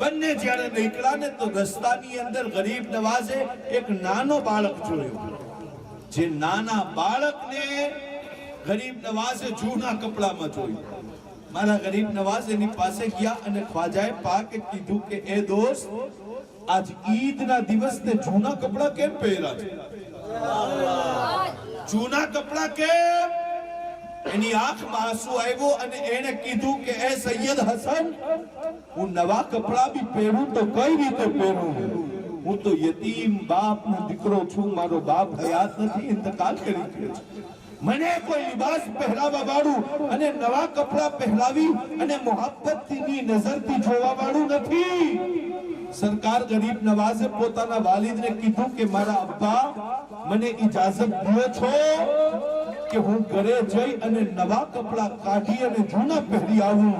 બંને જ્યારે નીકળ્યા ને તો રસ્તાની અંદર ગરીબ નવાઝે એક નાનો બાળક જોયો. જે નાના બાળકને ગરીબ નવાઝે જૂના કપડામાં જોયું. મારા ગરીબ નવાઝ એની પાસે ગયા અને ખ્વાજાએ પાકે કીધું કે એ દોસ્ત, આજ ઈદના દિવસને જૂના કપડા કેમ પહેર્યા છે? જૂના કપડા કેમ? એની આંખમાં આંસુ આવ્યો અને એને કીધું કે એ સૈયદ હસન, હું નવા કપડા બી પહેરું તો કઈ રીતે પહેરું? હું તો યતીમ બાપનો દીકરો છું. મારો બાપ હયાત નથી, ઇંતકાલ કરી ગયો છે. મને કોઈ લિબાસ પહેરાવા વાળું અને નવા કપડા પહેરાવી અને મોહબ્બતની નજરથી જોવા વાળું નથી. સરકાર ગરીબ નવાઝે પોતાના વાલિદને કીધું કે મારા અબ્બા, મને ઇજાઝત દો છો કે હું ઘરે જઈ અને નવા કપડાં કાઢી અને જૂના પહેરી આવું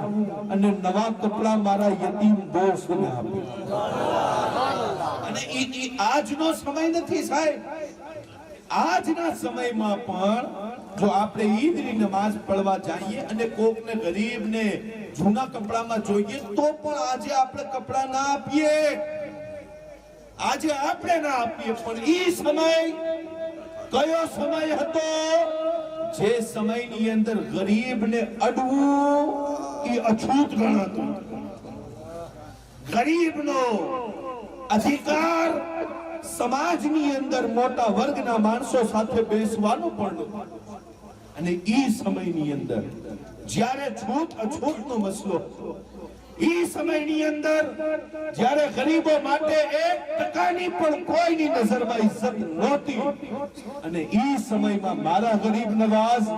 અને નવા કપડાં મારા યતીમ દોસ્તને આપી. અને ઈ આજનો સમય નથી સાહેબ. આજના સમયમાં પણ જો આપણે ઈદની નમાઝ પડવા જઈએ અને કોકને ગરીબને જૂના કપડામાં જોઈએ તો પણ આજે આપણે કપડા ના આપીએ. આજે આપણે ના આપીએ. પણ ઈ સમય કયો સમય હતો? જે સમયની અંદર ગરીબને અડવું એ અછૂત ગણાતું. ગરીબનો અધિકાર સમાજની અંદર મોટા વર્ગના માણસો સાથે બેસવાનો પણ અને ઈ સમયની અંદર જ્યારે છૂત અછૂતનો મસલો, ઈ સમયની અંદર જ્યારે ગરીબો માટે 1% પણ કોઈની નજરમાં ઇજ્જત નહોતી અને ઈ સમયમાં મારા ગરીબ નવાઝ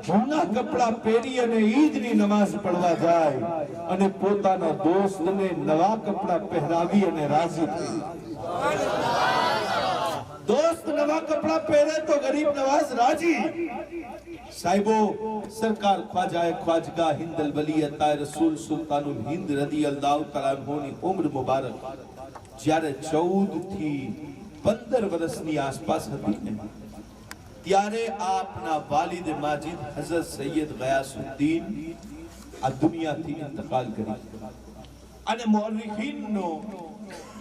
જૂના કપડાં પહેરી અને ઈદની નમાઝ પડવા જાય અને પોતાના દોસ્તને નવા કપડાં પહેરાવી અને રાજી થઈ. दोस्त नवा कपड़ा पहने तो गरीब नवाज राजी. साहिबो सरकार ख्वाजा ख्वाजगा हिंद अल वली अता रसूल सुल्तानुल हिंद रदी अल्लाह तआला ની ઉંમર મુબારક જ્યારે 14 થી 15 વર્ષની આસપાસ હતી ને ત્યારે આપના વાલિદ માજિદ હઝરત સૈયદ ગયાસુદ્દીન આ દુનિયાથી ઇંતકાલ કરી. અને મુઅર્રિખીનનો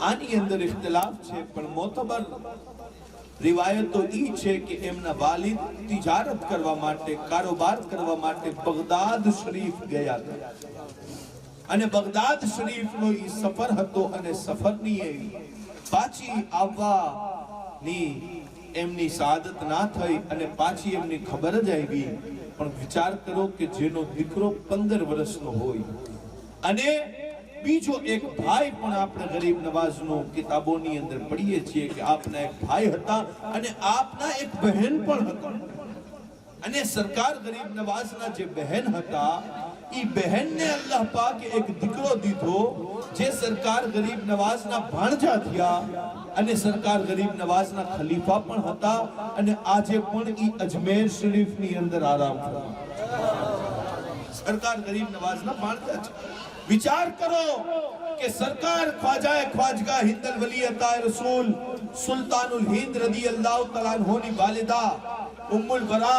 આની અંદર ઇખ્તિલાફ છે પણ મોતબર રિવાયતો ઈ છે કે એમના વાલિદ તિજારત કરવા માટે, કારોબાર કરવા માટે બગદાદ શરીફ ગયા હતા અને બગદાદ શરીફનો ઈ સફર હતો અને સફરની પાછી આવવાની એમની સાદત ના થઈ અને પાછી એમની ખબર જ આવી. પણ વિચાર કરો કે જેનો દીકરો 15 વર્ષનો હોય અને બીજો એક ભાઈ પણ આપણે ગરીબ નવાઝનો કિતાબોની અંદર પઢીએ છીએ કે આપના એક ભાઈ હતા અને આપના એક બહેન પણ હતા. અને સરકાર ગરીબ નવાઝના જે બહેન હતા ઈ બહેનને અલ્લાહ પાકે એક દીકરો દીધો જે સરકાર ગરીબ નવાઝના ભાણજા થયા અને સરકાર ગરીબ નવાઝના ખલીફા પણ હતા અને આજે પણ ઈ અજમેર શરીફની અંદર આરામ કરે. સરકાર ગરીબ નવાઝના ભાણજા છે. विचार करो कि सरकार ख्वाजा ख्वाजगा हिंद अल वली अता रसूल सुल्तानुल हिंद रदी अल्लाह तआला अन्होनी वालिदा उम्मुल बरा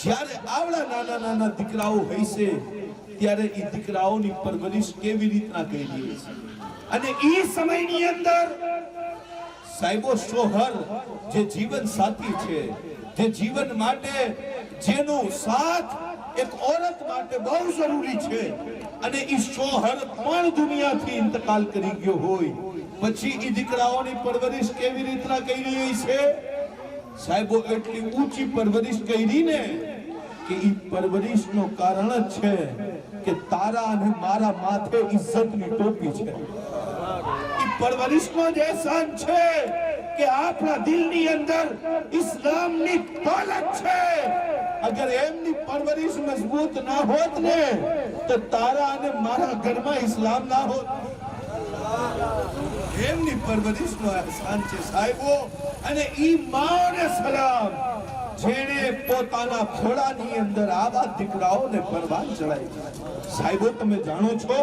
જ્યારે આવડા નાના નાના દીકરાઓ હશે ત્યારે ઈ દીકરાઓની પરવરિશ કેવી રીતના કરી છે. અને ઈ સમયની અંદર સાહેબો શોહર જે જીવન સાથી છે, જે જીવન માટે જેનો સાથ એક औरत માટે બહુ જરૂરી છે અને ઈ શોહર પણ દુનિયાથી ઇંતકાલ કરી ગયો હોય પછી ઈ દીકરાઓની પરવરિશ કેવી રીતના કરી છે? સાહેબો એટલી ઊંચી પરવરિશ કરી ને કે ઈ પરવરિશનો કારણ જ છે કે તારા અને મારા માથે ઇજ્જતની ટોપી છે. ઈ પરવરિશનો જ એહસાન છે કે આપણા દિલની અંદર ઇસ્લામની દોલત છે. अगर एमनी परवरिश मजबूत ना होत ने तो तारा ने मारा घરમાં इस्लाम ना होत. એમની પરવરિશ નો એહસાન છે સાહેબો. અને ઈ માઓને સલામ જેણે પોતાના ખોળાની અંદર આવા દીકરાઓને પરવાન ચડાવી. સાહેબો તમે જાણો છો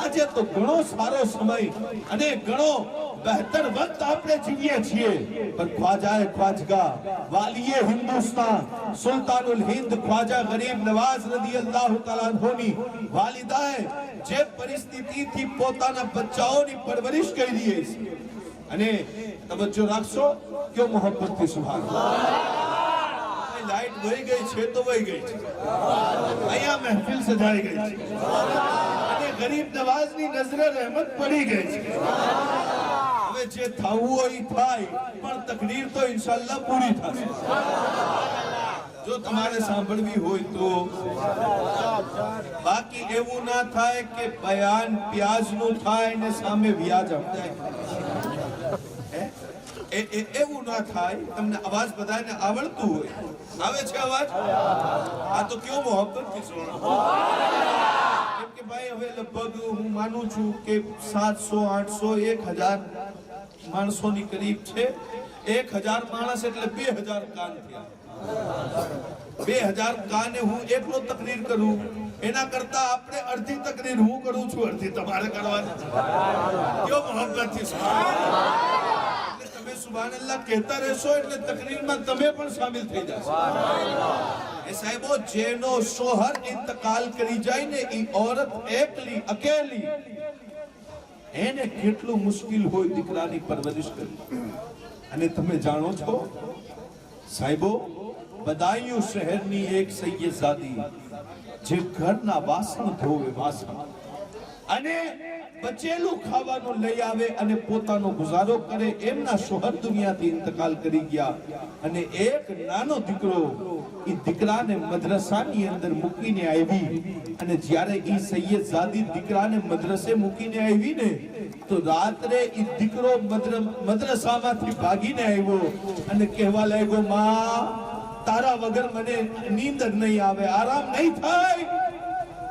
આજે તો ઘણો સારો સમય અને ઘણો बेहतर वक्त आपने जीविए छिए पर ख्वाजा ख्वाजगा वालिए हिंदुस्तान सुल्तानुल हिंद ख्वाजा गरीब नवाज रदी अल्लाह तआला अन्होनी वालिदाए જે પરિસ્થિતિથી પોતાના બચ્ચાઓની પરવરિશ કરી છે અને તવજ્જો રાખશો કે મોહબ્બતથી સુભાન લાઈટ વહી ગઈ છે તો વહી ગઈ છે. અહીંયા મહેફિલ સજાઈ ગઈ છે અને ગરીબ નવાઝની નજરે રહેમત પડી ગઈ છે. હવે જે થવું હોય થાય પણ તકદીર તો ઇન્શાઅલ્લાહ પૂરી થશે. જો તમારે સાંભળવી હોય તો બાકી એવું ના થાય કે બયાન પ્યાજનું થાય ને સામે વ્યાજ આપજાય. એવું ના થાય. તમને અવાજ બધાને આવડતું હોય. આવે છે અવાજ? આ તો કેવો મોહબ્બતથી સુનો. કેમ કે ભાઈ હવે લગભગ હું માનું છું કે 700 800 1000 માણસોની કરીબ છે. 1000 માણસ એટલે 2000 કાન થયા. 2000 કાને હું એકલો તકરીર કરું એના કરતા આપણે અડધી તકરીર હું કરું છું, અડધી તમારે કરવાની છે. કેવો મોહબ્બતથી એટલે તમે સુબહાનલ્લાહ કહેતા રહેશો એટલે તકરીરમાં તમે પણ શામિલ થઈ જશો. એ સાહેબો જેનો શોહર ઇંતકાલ કરી જાય ને ઈ औरत એકલી અકેલી એને કેટલું મુશ્કેલ હોય દીકરાની પરવરિશ કરવી. અને તમે જાણો છો સાહેબો, બદાयूं શહેરની એક સૈયદજાદી જે ઘરના વાસણ ધોવે, વાસણ અને બચેલું ખાવાનું લઈ આવે અને પોતાનો ગુજારો કરે, એમના શોહર દુનિયાથી ઇંતકાલ કરી ગયા. અને એક નાનો દીકરો એ દીકરાને મદ્રસાની અંદર મૂકીને આવી. અને જ્યારે એ સૈયદજાદી દીકરાને મદ્રસે મૂકીને આવી ને તો રાત્રે એ દીકરો મદ્રસામાંથી ભાગીને આવ્યો અને કહેવા લાગ્યો, માં તારા વગર મને નીંદ નહીં આવે, આરામ નહીં થાય.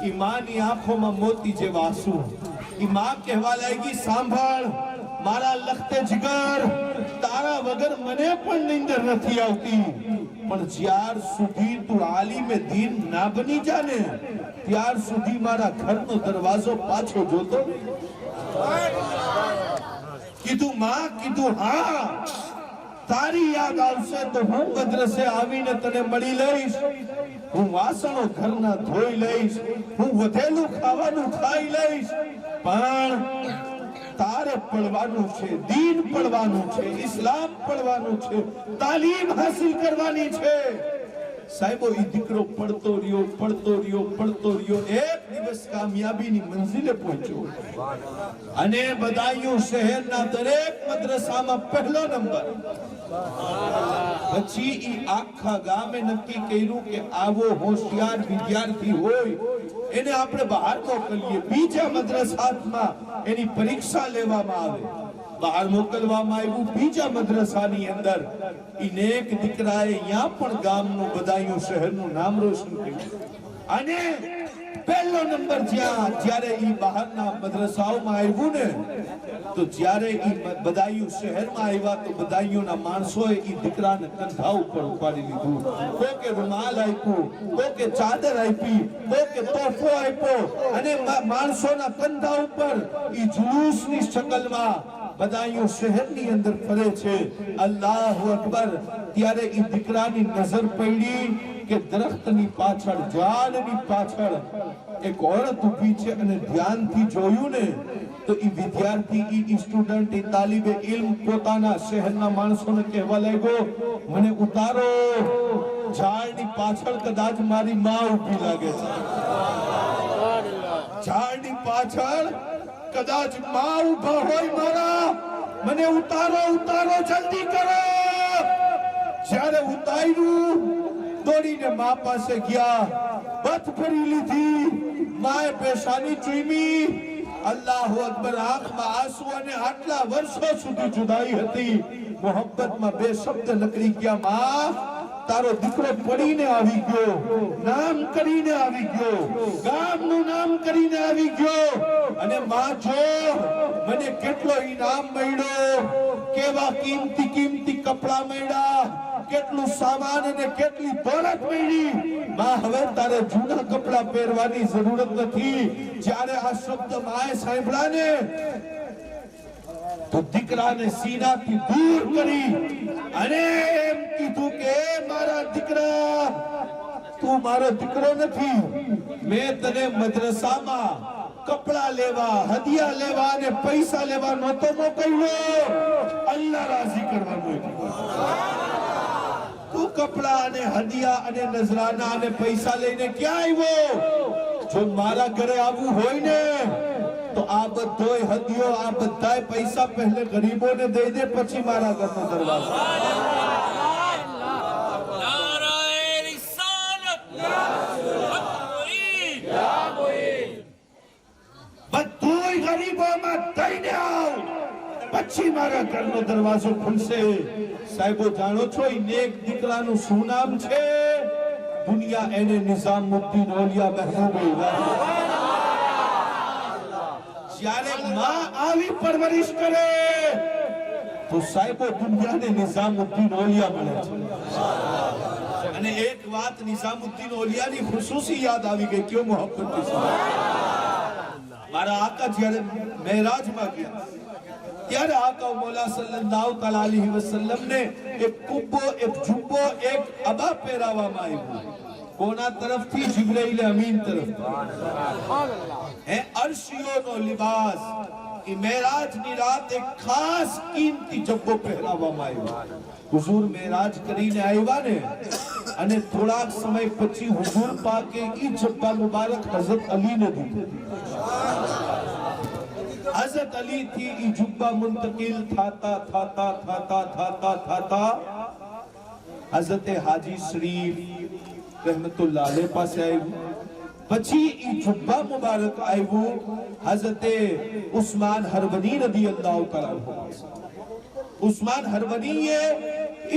ઈ માની આંખોમાં મોતી જેવા આંસુ. ઈ માં કહેવા લાગી, સાંભળ મારા લખતે જીગર, તારા વગર મને પણ નીંદર નથી આવતી, પણ જ્યાર સુધી તું આલિમે દીન ના બની જા ને ત્યાર સુધી મારા ઘરનો દરવાજો પાછો જોતો. કીધું માં, કીધું હા, તારી યાદ આવશે તો હું મદ્રસે આવીને તને મળી લઈશ, હું વાસણો ઘરના ધોઈ લઈશ, હું વધેલું ખાવાનું ખાઈ લઈશ, પણ તારે પડવાનું છે, દીન પડવાનું છે, ઇસ્લામ પડવાનું છે, તાલીમ હાસિલ કરવાની છે. સાહેબો ઈ દીકરો પડતો રહ્યો, પડતો રહ્યો, પડતો રહ્યો, એક દિવસ કામયાબીની મંઝિલે પહોંચ્યો અને બદાयूं શહેરના દરેક મદ્રસામાં પહેલો નંબર. પછી ઈ આખા ગામે નક્કી કર્યું કે આવો હોશિયાર વિદ્યાર્થી હોય એને આપણે બહાર મોકલીએ, બીજા મદ્રસામાં એની પરીક્ષા લેવામાં આવે. બહાર મોકલવામાં આવ્યું બીજા મદ્રસાની અંદર. ઈનેક દીકરાએ અહીંયા પણ ગામનું બદાयूं શહેરનું નામ રોશન કર્યું. અને પહેલો નંબર જ્યારે ઈ બહારના મદ્રસાઓમાં આવ્યું ને તો જ્યારે ઈ બદાयूं શહેરમાં આવ્યા તો બદાयूंના માણસોએ ઈ દીકરાને કંધા ઉપર ઉપાડી લીધું. કોકે રૂમાલ આપ્યું, કોકે ચાદર આપી, કોકે તોહફો આપ્યો અને માણસોના કંધા ઉપર ઈ જુલુસની શકલમાં બદાयूं શહેરની અંદર ફરે છે. અલ્લાહુ અકબર. ત્યારે ઈ દીકરાની નજર પડી કે દરખ્તની પાછળ, ઝાડની પાછળ એક औरत ઊભી છે અને ધ્યાનથી જોયું ને તો ઈ વિદ્યાર્થી, ઈ સ્ટુડન્ટ, ઈ તાલિબે ઇલ્મ પોતાના શહેરના માણસોને કહેવા લાગ્યો, મને ઉતારો, ઝાડની પાછળ કદાચ મારી માં ઊભી લાગે છે, ઝાડની પાછળ કદાચ માં ઊભા હોય મારા, મને ઉતારો, ઉતારો, જલ્દી કરો. જ્યારે ઉતાર્યું દોડીને માં પાસે ગયા, બથ ભરી લીધી, માએ પેશાની ચૂમી. અલ્લાહુ અકબર. આંખમાં આંસુ અને આટલા વર્ષો સુધી જુદાઈ હતી, મોહબ્બતમાં બે શબ્દ નીકળી ગયા, માં તારો દીકરો પડીને આવી ગયો, નામ કરીને આવી ગયો, ગામનું નામ કરીને આવી ગયો. અને માં જો મને કેટલો ઇનામ મળ્યો, કેવા કિંમતી કિંમતી કપડા મળ્યા, કેટલું સામાન અને કેટલી દોલત મળી. માં હવે તારે જૂના કપડા પહેરવાની જરૂરત નથી. જ્યારે આ શબ્દ માએ સાંભળ્યા ને તો દીકરાને સીનાથી દૂર કરી અને એમ કીધું કે મારા દીકરા, તું મારો દીકરો નથી, મેં તને મદ્રસામાં કપડા લેવા, હદિયા લેવા અને પૈસા લેવા નહોતો મોકલ્યો, અલ્લાહ રાજી કરવા મોકલ્યો. તું કપડા અને હદિયા અને નજરાના અને પૈસા લઈને ક્યાં આવ્યો? જો મારા ઘરે આવવું હોય ને તો આ બધોય હદિયો, આ બધાય પૈસા પહેલે ગરીબોને દઈ દે, પછી મારા ઘરનો દરવાજો. બધોય ગરીબોમાં દઈને આવ, પછી મારા ઘરનો દરવાજો ખુલશે. સાહેબો જાણો છો ઈ નેક દીકરાનું શું નામ છે? દુનિયા એને નિઝામુદ્દીન ઓલિયા મહેબૂબ ઇલાહી. જ્યારે માં આવી પરવરિશ કરે તો સાહેબો દુનિયાને નિઝામુદ્દીન ઓલિયા મળે છે. અને એક વાત નિઝામુદ્દીન ઓલિયાની ખુસૂસી યાદ આવી ગઈ, ક્યો મોહબ્બત મારા આકા જ્યારે મેરાજમાં ગયા ત્યારે આકા મૌલા સલ્લલ્લાહુ તઆલા અલૈહિ વસલ્લમ ને એક કુબ્બો, એક જુબ્બો, એક અબા પહેરાવવામાં આવ્યું. કોના તરફથી? જિબ્રાઈલ અમીન તરફથી. અરશીઓનો લિબાસ. એ મેરાજની રાત એક ખાસ કિંમતી જબ્બો પહેરાવવામાં આવ્યો. હુઝુર મેરાજ કરીને આવ્યા ને અને થોડાક સમય પછી હુઝુર પાકે ઈ જબ્બા મુબારક હઝરત અલીને દીધો. હઝરત અલી થી ઈ જબ્બા મુંતકિલ થાતા હઝરત હાજી શરીફ रहमतुल्लाह अलैह પાસે આવ્યું. પછી ઈ જુબ્બા મુબારક આવ્યું હઝરત ઉસ્માન હરવની રદિયલ્લાહુ તઆલા અન્હુ. ઉસ્માન હરવનીએ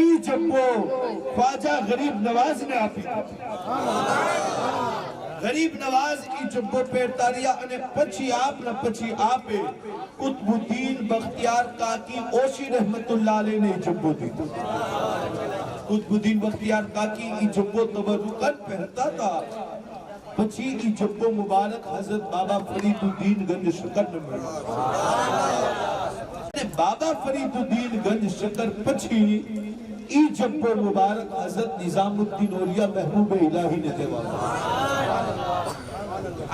ઈ જબ્બો ખ્વાજા ગરીબ નવાઝ ને આપી. ગરીબ નવાઝ ઈ જબ્બો પહેરતા રહ્યા અને પછી આપે કુતબુદ્દીન બખ્તિયાર કાકી ઓશી रहमतुल्लाह अलैહ ને જબ્બો દીધો. કુતબુદ્દીન બખ્તિયાર કાકી ઈ જબ્બો તબરુકન પહેરતા હતા. પછી ઈ જબ્બો મુબારક હઝરત બાબા ફરીદુદ્દીન ગંજ શકર ને મળ્યો. અને બાબા ફરીદુદ્દીન ગંજ શકર પછી ઈ જબ્બો મુબારક હઝરત નિઝામુદ્દીન ઓલિયા મહેબૂબ ઇલાહી ને દેવામાં.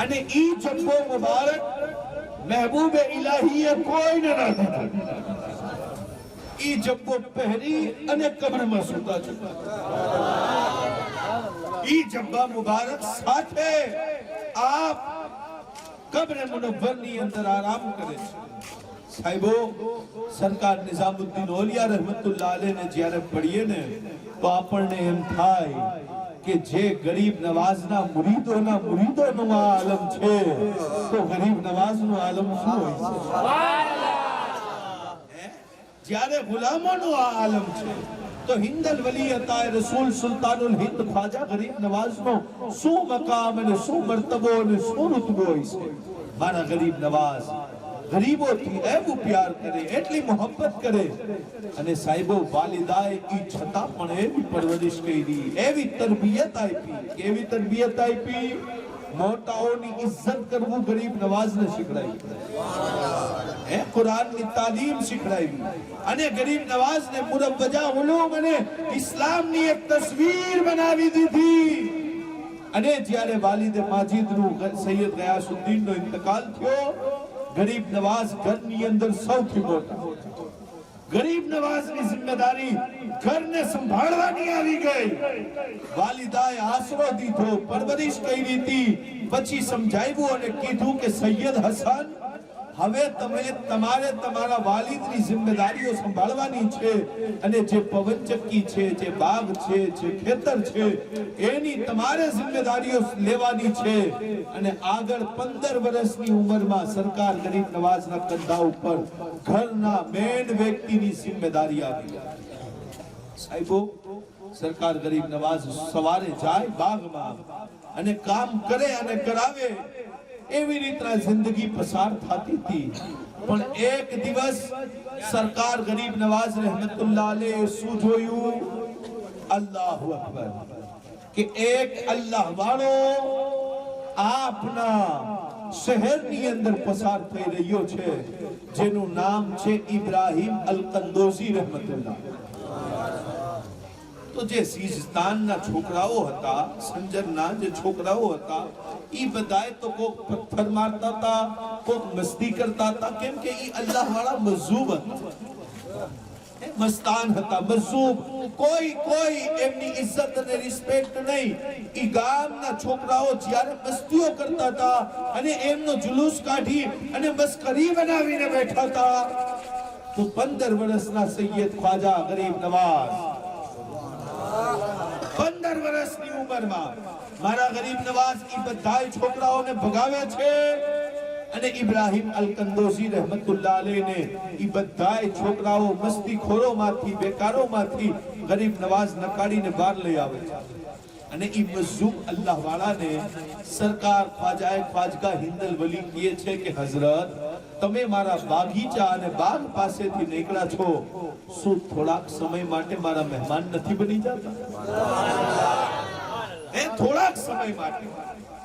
અને ઈ જબ્બો મુબારક મહેબૂબ ઇલાહીએ કોઈને ના દીધો. ઈ જબ્બો પહેરી અને કબ્રમાં સૂતા છે. ઈ જબ્બા મુબારક સાથે આપ કબ્ર મુનવ્વર ની અંદર આરામ કરે છે. સાહેબો, સરકાર નિઝામુદ્દીન ઓલિયા रहमतुल्लाह अलैह ને જ્યારે પડીએ ને તો આપણને એમ થાય કે જે ગરીબ નવાઝના મુરીદોનું આ આલમ છે તો ગરીબ નવાઝનું આલમ શું હોય છે? જ્યારે ગુલામોનો આ આલમ છે તો હિન્દલ વલી અતાએ રસૂલ સુલ્તાનુલ હિન્દ ખ્વાજા ગરીબ નવાઝનો શું મકામ અને શું મર્તબો અને શું રુતબો હોય છે. મારા ગરીબ નવાઝ ગરીબોથી એવું પ્યાર કરે, એટલી મોહબ્બત કરે. અને સાહેબો, વાલિદાએ ઈ છતાં પણ એવી પરવરિશ કરી, એવી તરબિયત આપી. કેવી તરબિયત આપી? મોટાઓની ઇજ્જત કરવું ગરીબ નવાઝને શીખડાવી. કુરાનની તાલીમ શીખડાવી અને ગરીબ નવાઝને મુરવ્વજા ઉલૂમ અને ઇસ્લામની એક તસવીર બનાવી દીધી. અને જ્યારે વાલિદ માજીદનું સૈયદ ગયાસુદ્દીનનો ઇંતકાલ થયો, ગરીબ નવાઝ ઘરની અંદર સૌથી મોટા. ગરીબ નવાઝની જિમ્મેદારી ઘરને સંભાળવાની આવી ગઈ. વાલિદાએ આશરો દીધો, પરવરિશ કરી હતી. પછી સમજાવ્યું અને કીધું કે સૈયદ હસન, હવે તમારે તમારા વાલિદની જિમ્મેદારીઓ સંભાળવાની છે. અને જે પવનચક્કી છે, જે બાગ છે, જે ખેતર છે, એની તમારે જિમ્મેદારીઓ લેવાની છે. અને આગળ 15 વર્ષની ઉંમરમાં સરકાર ગરીબ નવાઝના કંધા ઉપર ઘરના મેન વ્યક્તિની જિમ્મેદારી આવી. સાહેબો, સરકાર ગરીબ નવાઝ સવારે જાય બાગમાં અને કામ કરે અને કરાવે. એવી રીતના જિંદગી પસાર થતી હતી. પણ એક દિવસ સરકાર ગરીબ નવાઝ रहमतुल्लाह अलैह શું જોયું? અલ્લાહુ અકબર. કે એક અલ્લાહ વાળો આપના શહેરની અંદર પસાર થઈ રહ્યો છે, જેનું નામ છે ઇબ્રાહિમ અલ-કંદોઝી रहमतुल्लाह. તો જે સિસ્તાનના છોકરાઓ હતા, સંજરના જે છોકરાઓ હતા, ઈ બધાય તો કોક પથ્થર મારતા હતા, કોક મસ્તી કરતા હતા. કેમ કે ઈ અલ્લાહ વાળા મજૂબ હતા, મસ્તાન હતા, મજૂબ. કોઈ એમની ઇજ્જત અને રિસ્પેક્ટ નહીં. ઈ ગામના છોકરાઓ જ્યારે મસ્તીઓ કરતા હતા અને એમનો જુલુસ કાઢી અને મસ્કરી બનાવીને બેઠા હતા, તો 15 વર્ષના સૈયદ ખ્વાજા ગરીબ નવાઝ 15 વર્ષની ઉંમરમાં મારા ગરીબ નવાઝ ઈ બધાય છોકરાઓને ભગાવે છે. અને ઇબ્રાહિમ અલ-કંદોઝી रहमतुल्लाह अलैह ને ઈ બધાય છોકરાઓ મસ્તીખોરોમાંથી, બેકારોમાંથી ગરીબ નવાઝ નકાડીને બહાર લઈ આવે છે. અને ઈ મજૂબ અલ્લાહ વાળાને સરકાર ખ્વાજાએ ખ્વાજગા હિન્દલ વલી કહે છે કે હઝરત, તમે મારા બાગીચા અને બાગ પાસેથી નીકળ્યા છો, શું થોડાક સમય માટે મારા મહેમાન નથી બની જતા? થોડાક સમય માટે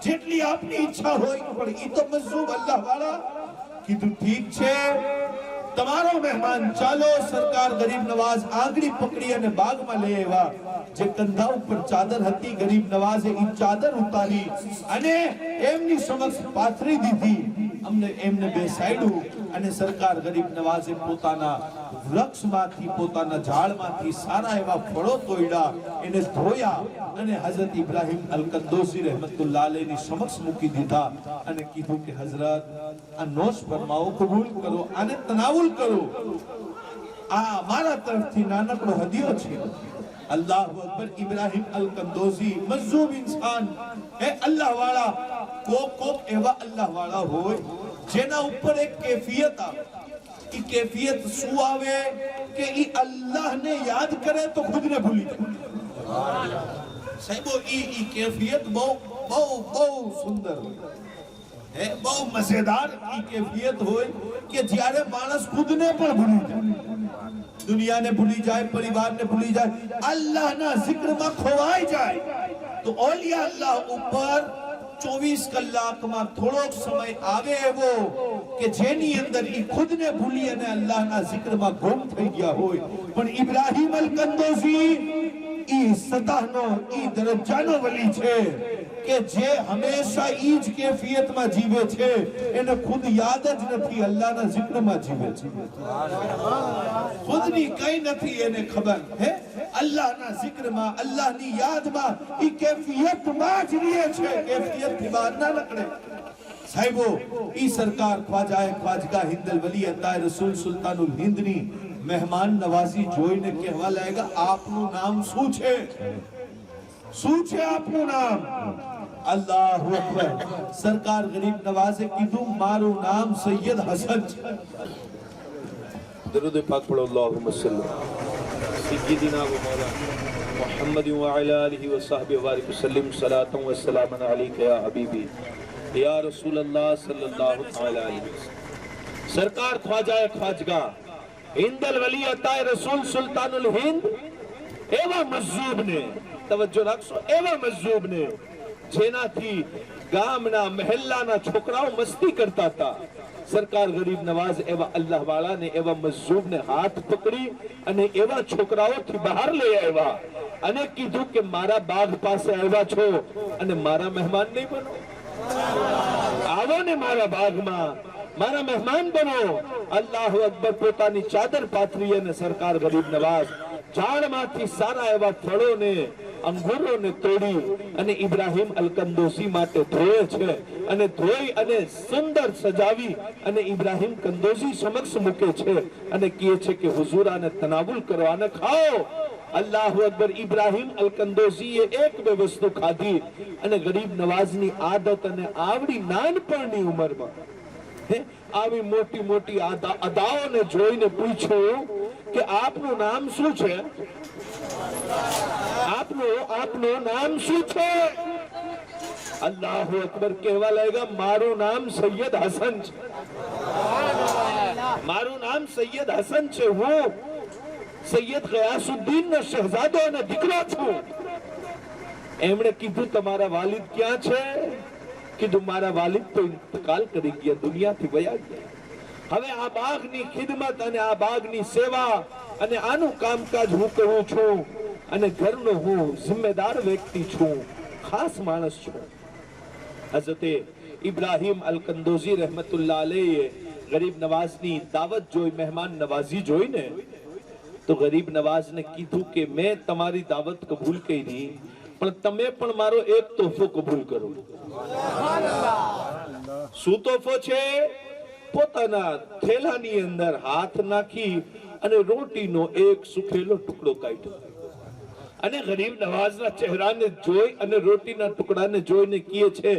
જેટલી આપની ઈચ્છા હોય, પણ ઈ તો મજૂબ અલ્લાહ વાળા કીધું ઠીક છે, તમારો મહેમાન ચાલો. સરકાર ગરીબ નવાઝ આંગળી પકડી અને બાગમાં લઈ આવ્યા. જે કંધા ઉપર ચાદર હતી, ગરીબ નવાઝે ઈ ચાદર ઉતારી અને એમની સમક્ષ પાથરી દીધી. એમને બેસાડ્યું અને સરકાર ગરીબ નવાઝે પોતાના વૃક્ષમાંથી, પોતાના ઝાડમાંથી સારા એવા ફળો તોડ્યા, એને ધોયા અને હઝરત ઇબ્રાહિમ અલ-કંદોસી રહેમતુલ્લાહ અલૈહની સમક્ષ મૂકી દીધા અને કીધું કે હઝરત, આ નોશ ફરમાવો, કબૂલ કરો, આને તનાવુલ કરો. આ મારા તરફથી નાનકડો હદિયો છે. અલ્લાહુ અકબર. ઇબ્રાહિમ અલ-કંદોસી મજ્જૂબ ઇન્સાન હે, અલ્લાહ વાળા. કોક એવા અલ્લાહ વાળા હોય જેના ઉપર એક કેફિયત આવે. ઈ કેફિયત શું આવે કે ઈ અલ્લાહને યાદ કરે તો ખુદને ભૂલી જાય. સાહેબો, ઈ કેફિયત બહુ સુંદર હે, બહુ મજેદાર ઈ કેફિયત હોય કે જ્યારે માણસ ખુદને પણ ભૂલી જાય, દુનિયાને ભૂલી જાય, પરિવારને ભૂલી જાય, અલ્લાહના જિક્રમાં ખોવાઈ જાય. તો ઓલિયા અલ્લાહ ઉપર 24 કલાકમાં થોડોક સમય આવે એવો કે જેની અંદર ઈ ખુદને ભૂલી અને અલ્લાહના જિક્રમાં ગુમ થઈ ગયા હોય. પણ ઇબ્રાહિમ અલ-કંદોસી ઈ સતાહનો, ઈ દરજ્જાનો વલી છે કે જે હંમેશા ઈ જ કેફિયતમાં જીવે છે. એને ખુદ યાદ જ નથી, અલ્લાહના જિક્રમાં જીવે છે. ખુદની કઈ નથી એને ખબર હે, અલ્લાહના જિક્રમાં, અલ્લાહની યાદમાં ઈ કેફિયતમાં જ રહે છે, કેફિયતથી બહાર ના નીકળે. સાહેબો, ઈ સરકાર ખ્વાજાએ ખ્વાજગા હિન્દલ વલી અતાએ રસૂલ સુલ્તાનુલ હિન્દની મહેમાન નવાઝી જોઈને કહેવા લાગ્યા, આપનું નામ શું છે? શું છે આપનું નામ? અલ્લાહુ અકબર. સરકાર ગરીબ નવાઝે કીધું, મારું નામ સૈયદ હસન છે. दरूद पाक पढ़ो अल्लाहुम्मा सल्ली सय्यिदिना व मौलाना मुहम्मद व अला आलिहि व सहबिहि व बारिक वसल्लिम सलातन व सलामन अलैका या हबीबी या रसूल अल्लाह सल्लल्लाहु तआला अलैहि वसल्लम. सरकार ख्वाजा ख्वाजगा हिंदल वली अताए रसूल सुल्तानुल हिंद एवा मजूब ने, तवज्जो રાખશો, એવા મજૂબ ને જેનાથી ગામના મહેલ્લાના છોકરાઓ મસ્તી કરતા હતા. સરકાર ગરીબ નવાઝ એવા અલ્લાહ વાળા ને, એવા મજૂબ ને હાથ પકડી અને એવા છોકરાઓથી બહાર લઈ આવ્યા અને કીધું કે મારા બાગ પાસે આવ્યા છો અને મારા મહેમાન નહીં બનો, આવો ને મારા બાગમાં, મારા મહેમાન બનો. અલ્લાહુ અકબર. પોતાની ચાદર પાથરી અને સરકાર ગરીબ નવાઝ ઝાડમાંથી સારા એવા ફળોને, અંગૂરોને તોડી અને ઇબ્રાહિમ અલ-કંદોસી માટે ધોય છે અને ધોઈ અને સુંદર સજાવી અને ઇબ્રાહિમ કંદોસી સમક્ષ મૂકે છે અને કહે છે કે હુઝુર આને તનાવુલ કરો, આને ખાઓ. અલ્લાહુ અકબર. ઇબ્રાહિમ અલ-કંદોસીએ એક બે વસ્તુ ખાધી અને ગરીબ નવાઝની આદત અને આવડી નાનપણની ઉંમરમાં આવી મોટી મોટી અદાઓને જોઈને પૂછ્યું કે આપનું નામ શું છે? આપનું નામ શું છે? અલ્લાહુ અકબર. કહેવા લાગ્યા, મારું નામ સૈયદ હસન છે, મારું નામ સૈયદ હસન છે, હું સૈયદ ગયાસુદ્દીન નો શહેજાદો અને દીકરો છું. એમણે કીધું, તમારા વાલિદ ક્યાં છે? કીધું, મારા વાલિદ તો ઇંતકાલ કરી ગયા, દુનિયાથી વયા ગયા. હવે આ બાગની ખિદમત અને આ બાગની સેવા અને આનું કામકાજ હું કરું છું અને ઘરનો હું જિમ્મેદાર વ્યક્તિ છું, ખાસ માણસ છું. હઝરતે ઇબ્રાહિમ અલ-કંદોસી રહેમતુલ્લાહ અલૈહે ગરીબ નવાઝની દાવત જોઈ, મહેમાન નવાઝી જોઈને તો ગરીબ નવાઝને કીધું કે મેં તમારી દાવત કબૂલ કરી, પણ તમે પણ મારો એક તોહફો કબૂલ કરો. શું તોહફો છે? પોતાના થેલાની અંદર હાથ નાખી અને રોટીનો એક સુખેલો ટુકડો કાઢ્યો અને ગરીબ નવાઝના ચહેરાને જોઈ અને રોટીના ટુકડાને જોઈને કહે છે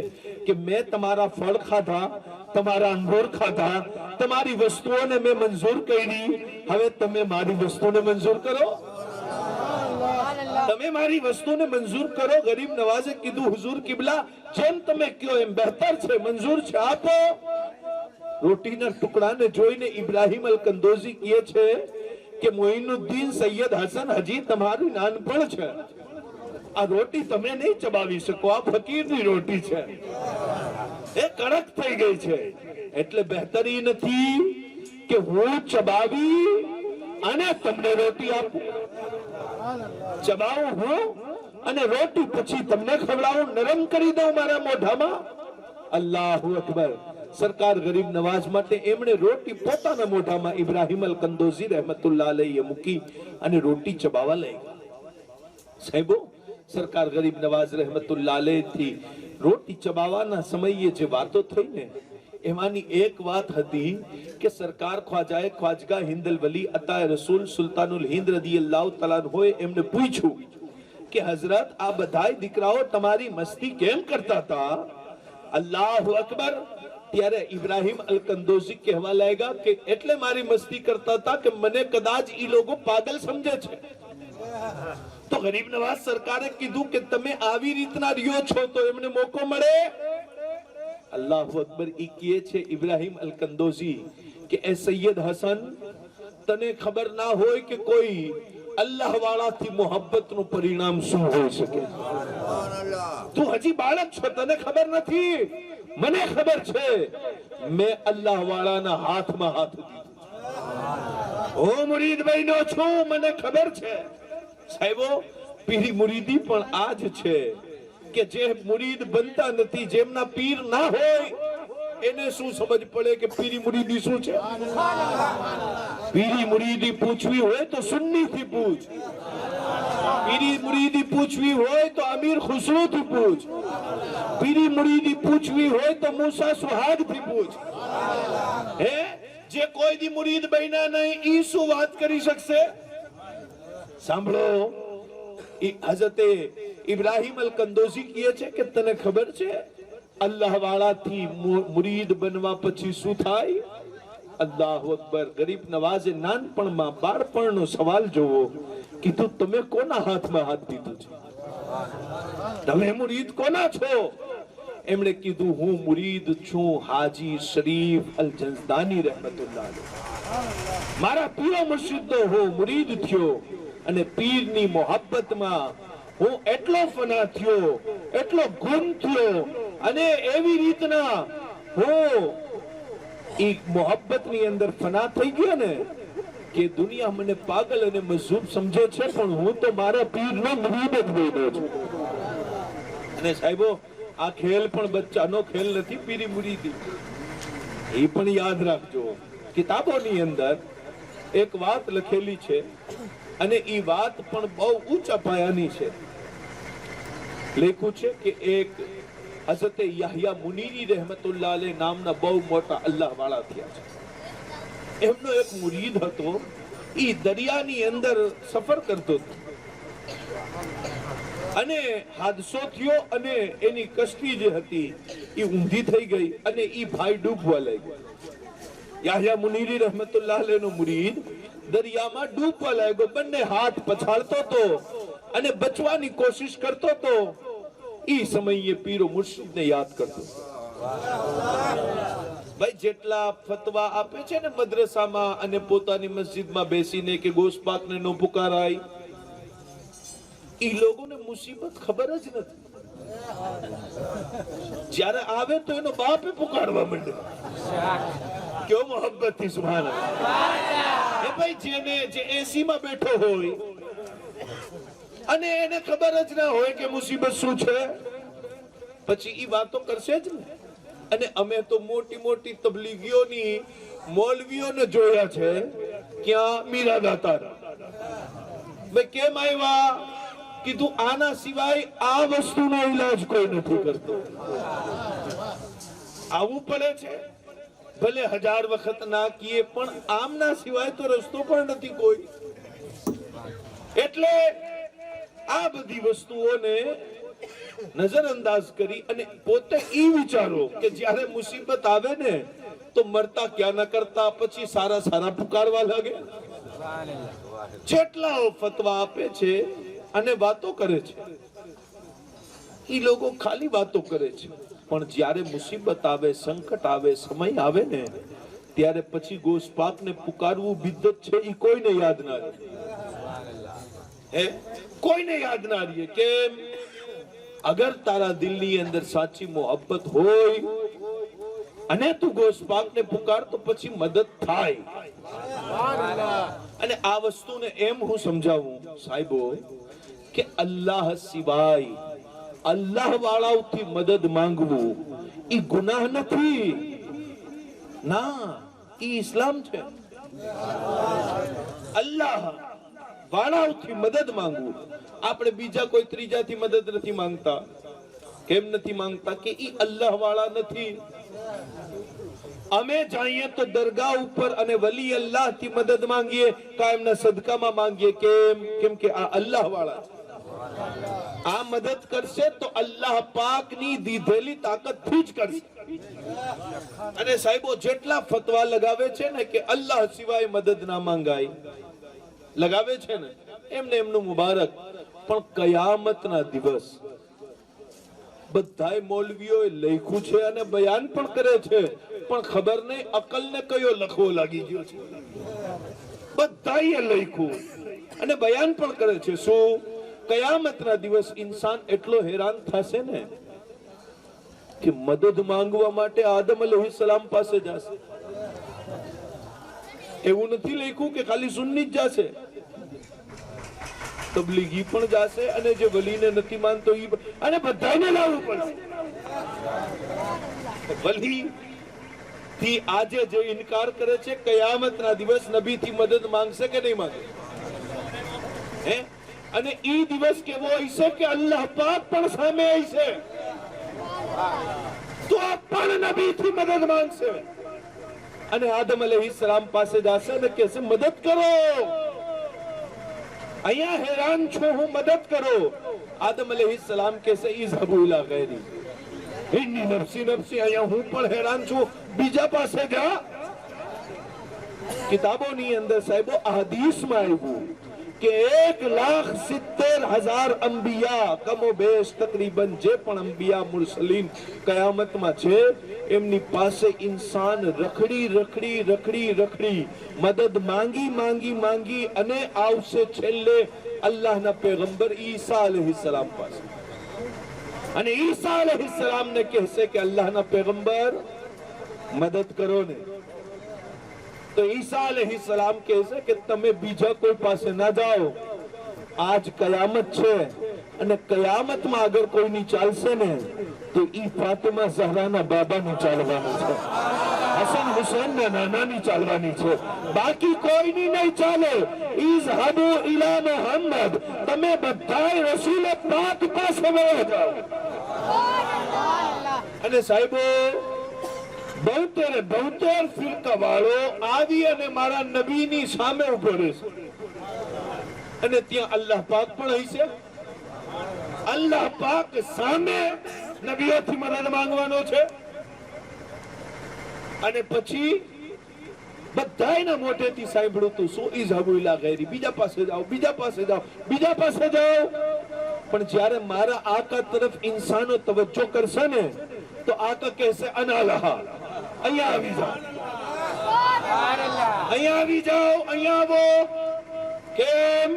કે મેં તમારા ફળ ખાધા, તમારા અંગૂર ખાધા, તમારી વસ્તુઓને મેં મંજૂર કરી, હવે તમે મારી વસ્તુને મંજૂર કરો, તમે મારી વસ્તુને મંજૂર કરો. ગરીબ નવાઝે કીધું, હુઝુર કિબલા, જેમ તમે કહો એમ બહેતર છે, મંજૂર છે, આપો. રોટીના ટુકડાને જોઈને ઇબ્રાહિમ અલ કંદોઝી કહે છે કે મોઇનુદ્દીન સૈયદ હસન હજી તમારું નાનપણ છે, આ રોટી તમે નહીં ચબાવી શકો, આ ફકીરની રોટી છે, એ કડક થઈ ગઈ છે, એટલે બહેતરી નથી કે હું ચબાવી અને તમને રોટી આપું, ચબાવું હું અને રોટી પછી તમને ખવડાવું, નરમ કરી દઉં મારા મોઢામાં. અલ્લાહુ અકબર. સરકાર ગરીબ નવાઝ માટે એમણે રોટી પોતાના મોઢામાં ઇબ્રાહિમ અલ કંદોઝી રહેમતુલ્લાહ અલૈહી મૂકી અને રોટી ચબાવવા લઈ ગયા. સાહેબો, સરકાર ગરીબ નવાઝ રહેમતુલ્લાહ અલૈહી થી રોટી ચબાવવાના સમયે જે વાતો થઈ ને, એમાંની એક વાત હતી કે સરકાર ખ્વાજાએ ખ્વાજગા હિન્દલ વલી અતાએ રસૂલ સુલ્તાનુલ હિન્દ રદિયલ્લાહુ તઆલા અન્હુએ એમને પૂછ્યું કે હઝરત, આ બધાય દીકરાઓ તમારી મસ્તી કેમ કરતા હતા? અલ્લાહુ અકબર. ત્યારે ઇબ્રાહિમ અલ કંદોઝી કહેવા લાગ્યા કે એટલે મારી મસ્તી કરતા હતા કે મને કદાચ ઈ લોકો પાગલ સમજે છે. તો ગરીબ નવાઝ સરકારે કીધું કે તમે આવી રીતના રહ્યો છો તો એમને મોકો મળે. અલ્લાહુ અકબર. ઈ કહે છે ઇબ્રાહિમ અલ કંદોઝી કે એ સૈયદ હસન, તને ખબર ના હોય કે કોઈ અલ્લાહ વાળાથી મોહબ્બતનું પરિણામ શું હોઈ શકે? તું હજી બાળક છો, તને ખબર નથી, મને ખબર છે. મેં અલ્લાહ વાળાના હાથમાં હાથ દીધો, હું મુરીદ બન્યો છું, મને ખબર છે. સાહેબો, પીરી મુરીદી પણ આ જ છે કે જે મુરીદ બનતા નથી, જેમના પીર ના હોય એને શું સમજ પડે કે પીરી મુરીદી શું છે? પીરી મુરીદી પૂછવી હોય તો સુન્ની થી પૂછ, પીરી મુરીદી પૂછવી હોય તો અમીર ખુસરો થી પૂછ, પીરી મુરીદી પૂછવી હોય તો મૂસા સુહાગ થી પૂછ. હે, જે કોઈ દી મુરીદ બન્યા નહીં ઈ શું વાત કરી શકશે? સાંભળો, હઝરતે ઇબ્રાહિમ અલ કંદોઝી કહે છે કે તને ખબર છે અલ્લાહ વાળાથી મુરીદ બનવા પછી શું થાય? અલ્લાહુ અકબર. ગરીબ નવાઝે નાનપણમાં બાળપણનો સવાલ જોવો, કીધું તમે કોના હાથમાં હાથ દીધો છે? તમે મુરીદ કોના છો? એમણે કીધું હું મુરીદ છું હાજી શરીફ અલ જઝદાની રહેમતુલ્લાહ અલૈહ. મારા પીરો મુર્શિદનો હું મુરીદ થયો અને પીરની મોહબ્બતમાં હું એટલો ફના થયો, એટલો ગુમ થયો અને એવી રીતના હું ઈ મોહબ્બતની અંદર ફના થઈ ગયો ને કે દુનિયા મને પાગલ અને મજૂબ સમજે છે, પણ હું તો મારા પીરનો મુરીદ જ બન્યો છું. અને સાહેબો, આ ખેલ પણ બચ્ચાનો ખેલ નથી, પીરી મુરીદી. એ પણ યાદ રાખજો, કિતાબોની અંદર એક વાત લખેલી છે અને ઈ વાત પણ બહુ ઊંચા પાયાની છે. લખ્યું છે કે એક હઝરતે યાહયા મુનીરી રહેમતુલ્લાહ અલૈહ નામના બહુ મોટા અલ્લાહ વાળા થયા છે. એમનો એક મુરીદ હતો, ઈ દરિયાની અંદર સફર કરતો હતો અને હાદસો થયો અને એની કશ્તી જે હતી ઈ ઊંધી થઈ ગઈ અને ઈ ભાઈ ડૂબવા લાગ્યો. યાહયા મુનીરી રહેમતુલ્લાહ અલૈહનો મુરીદ દરિયામાં ડૂબવા લાગ્યો, બંને હાથ પછાડતો હતો અને બચવાની કોશિશ કરતો હતો. ઈ સમયે પીરો મુર્શિદને યાદ કરતો. ભાઈ, જેટલા ફતવા આપે છે ને મદ્રસામાં અને પોતાની મસ્જિદમાં બેસીને કે ગોશપાકને નો પુકારાય, ઈ લોકોને મુસીબત ખબર જ નથી. જ્યારે આવે તો એનો બાપે પુકારવા માંડે. કેવો મોહબ્બત થી, સુભાનઅલ્લાહ. એ ભાઈ, જે એસી માં બેઠો હોય અને એને ખબર જ ના હોય કે મુસીબત શું છે, પછી ઈ વાતો કરશે જ ને. અને અમે તો મોટી મોટી તબલીગીઓની મૌલવીઓને જોયા છે, ક્યાં મીરા દાતારા. ભાઈ કેમ આવ્યા? કીધું આના સિવાય આ વસ્તુનો ઈલાજ કોઈ નથી કરતો. આવવું પડે છે, ભલે 1000 વખત ના કીએ પણ આમના સિવાય તો રસ્તો પણ નથી કોઈ. એટલે આ બધી વસ્તુઓને નજરઅંદાજ કરી અને પોતે ઈ વિચારો કે જ્યારે મુસીબત આવે ને તો મરતા ક્યાં ન કરતા પછી સારા સારા પુકારવા લાગે. જેટલા ફતવા આપે છે અને વાતો કરે છે, ઈ લોકો ખાલી વાતો કરે છે, પણ જ્યારે મુસીબત આવે, સંકટ આવે, સમય આવે ને ત્યારે પછી ગોશ પાકને પુકારવું બિદ્દત છે એ કોઈને યાદ ના રહે, કોઈને યાદ ના રહે. કેમ? અગર તારા દિલની અંદર સાચી મોહબ્બત હોય અને તું ગોશ પાકને પુકાર તો પછી મદદ થાય. અને આ વસ્તુને એમ હું સમજાવું સાહેબો કે અલ્લાહ સિવાય અલ્લાહ વાળાઓથી મદદ માંગવું ઈ ગુનાહ નથી ના, ઈ ઇસ્લામ છે. અલ્લાહ વાળાઓથી મદદ માંગવું. આપણે બીજા કોઈ ત્રીજાથી મદદ નથી માંગતા. કેમ નથી માંગતા? કે ઈ અલ્લાહ વાળા નથી. અમે જઈએ તો દરગાહ ઉપર અને વલી અલ્લાહ થી મદદ માંગીએ, કાયમના સદકામાં માંગીએ. કેમ? કેમ કે આ અલ્લાહ વાળા છે. આ મદદ કરશે તો અલ્લાહ પાકની દીધેલી તાકાતથી જ કરશે. અને સાહેબો જેટલા ફતવા લગાવે છે ને કે અલ્લાહ સિવાય મદદ ના માંગાય, લગાવે છે ને, એમને એમનું મુબારક. પણ કયામતના દિવસ બધાય મૌલવીઓએ લખ્યું છે અને બયાન પણ કરે છે, પણ ખબર નહીં અકલને કયો લખવો લાગી ગયો છે. બધાએ લખ્યું અને બયાન પણ કરે છે. શું? કયામતના દિવસ ઇન્સાન એટલો હેરાન થશે ને કે મદદ માંગવા માટે આદમ અલૈહિસ્સલામ પાસે જશે. એવું નથી લખ્યું કે ખાલી સુન્ની જ જશે, તબલીગી પણ જશે અને જે વલીને નથી માનતો ઈ, અને બધાને લાવવું પડશે. વલી થી આજે જે ઇનકાર કરે છે, કયામતના દિવસ નબી થી મદદ માંગશે કે નહીં માંગે? અને ઈ દિવસ કેવો હશે કે અલ્લાહ પાક પણ સામે હશે તો પણ નબી થી મદદ માંગશે. અને આદમ અલૈહિસ્સલામ પાસે જશે અને કહેશે મદદ કરો, અહીંયા હેરાન છું હું, મદદ કરો. આદમ અલૈહિસ્સલામ કહેશે ઇઝહબુ ઇલા ગૈરી ઇન્ની નફસી નફસી, અહીંયા હું પણ હેરાન છું, બીજા પાસે જા. કિતાબોની અંદર સાહેબો હદીસમાં આવ્યું કે 1,70,000 અંબિયા કમો બેશ તકરીબન જે પણ અંબિયા મુરસલીન કયામતમાં છે, એમની પાસે ઇન્સાન રખડી રખડી રખડી રખડી મદદ માંગી માંગી માંગી અને આવશે છેલ્લે અલ્લાહના પેગમ્બર ઈસા અલૈહિસ્સલામ પાસે. અને ઈસા અલૈહિસ્સલામ ને કહેશે કે અલ્લાહના પેગમ્બર મદદ કરો ને. તો ઈસા અલૈહિસ્સલામ કહેશે કે તમે બીજા કોઈ પાસે ના જાઓ, આજ કયામત છે અને કયામતમાં અગર કોઈની ચાલશે ને તો ઈ ફાતિમા ઝહરાના બાબાની ચાલવાની છે, હસન હુસૈનના નાનાની ચાલવાની છે, બાકી કોઈની નહીં ચાલે. ઇઝહબુ ઇલા મુહમ્મદ, તમે બધાય રસૂલ પાક પાસે વળો જાઓ. અને સાહેબો 72 ફિરકા વાળો આવી અને મારા નબીની સામે ઉભો રહેશે અને ત્યાં અલ્લાહ પાક પણ હશે. અલ્લાહ પાક સામે નબીઓથી મદદ માંગવાનો છે. અને પછી બધાયના મોઢેથી સાંભળ્યું તું શું? ઇઝહબુ ઇલા ગૈરી, બીજા પાસે જાઓ, બીજા પાસે જાઓ, બીજા પાસે જાઓ. પણ જ્યારે મારા આકા તરફ ઇન્સાનો તવજ્જો કરશે ને તો આકા કહેશે અના લહા, અહીંયા આવી જાઓ, અહીંયા આવી જાઓ, અહીંયા આવો. કેમ?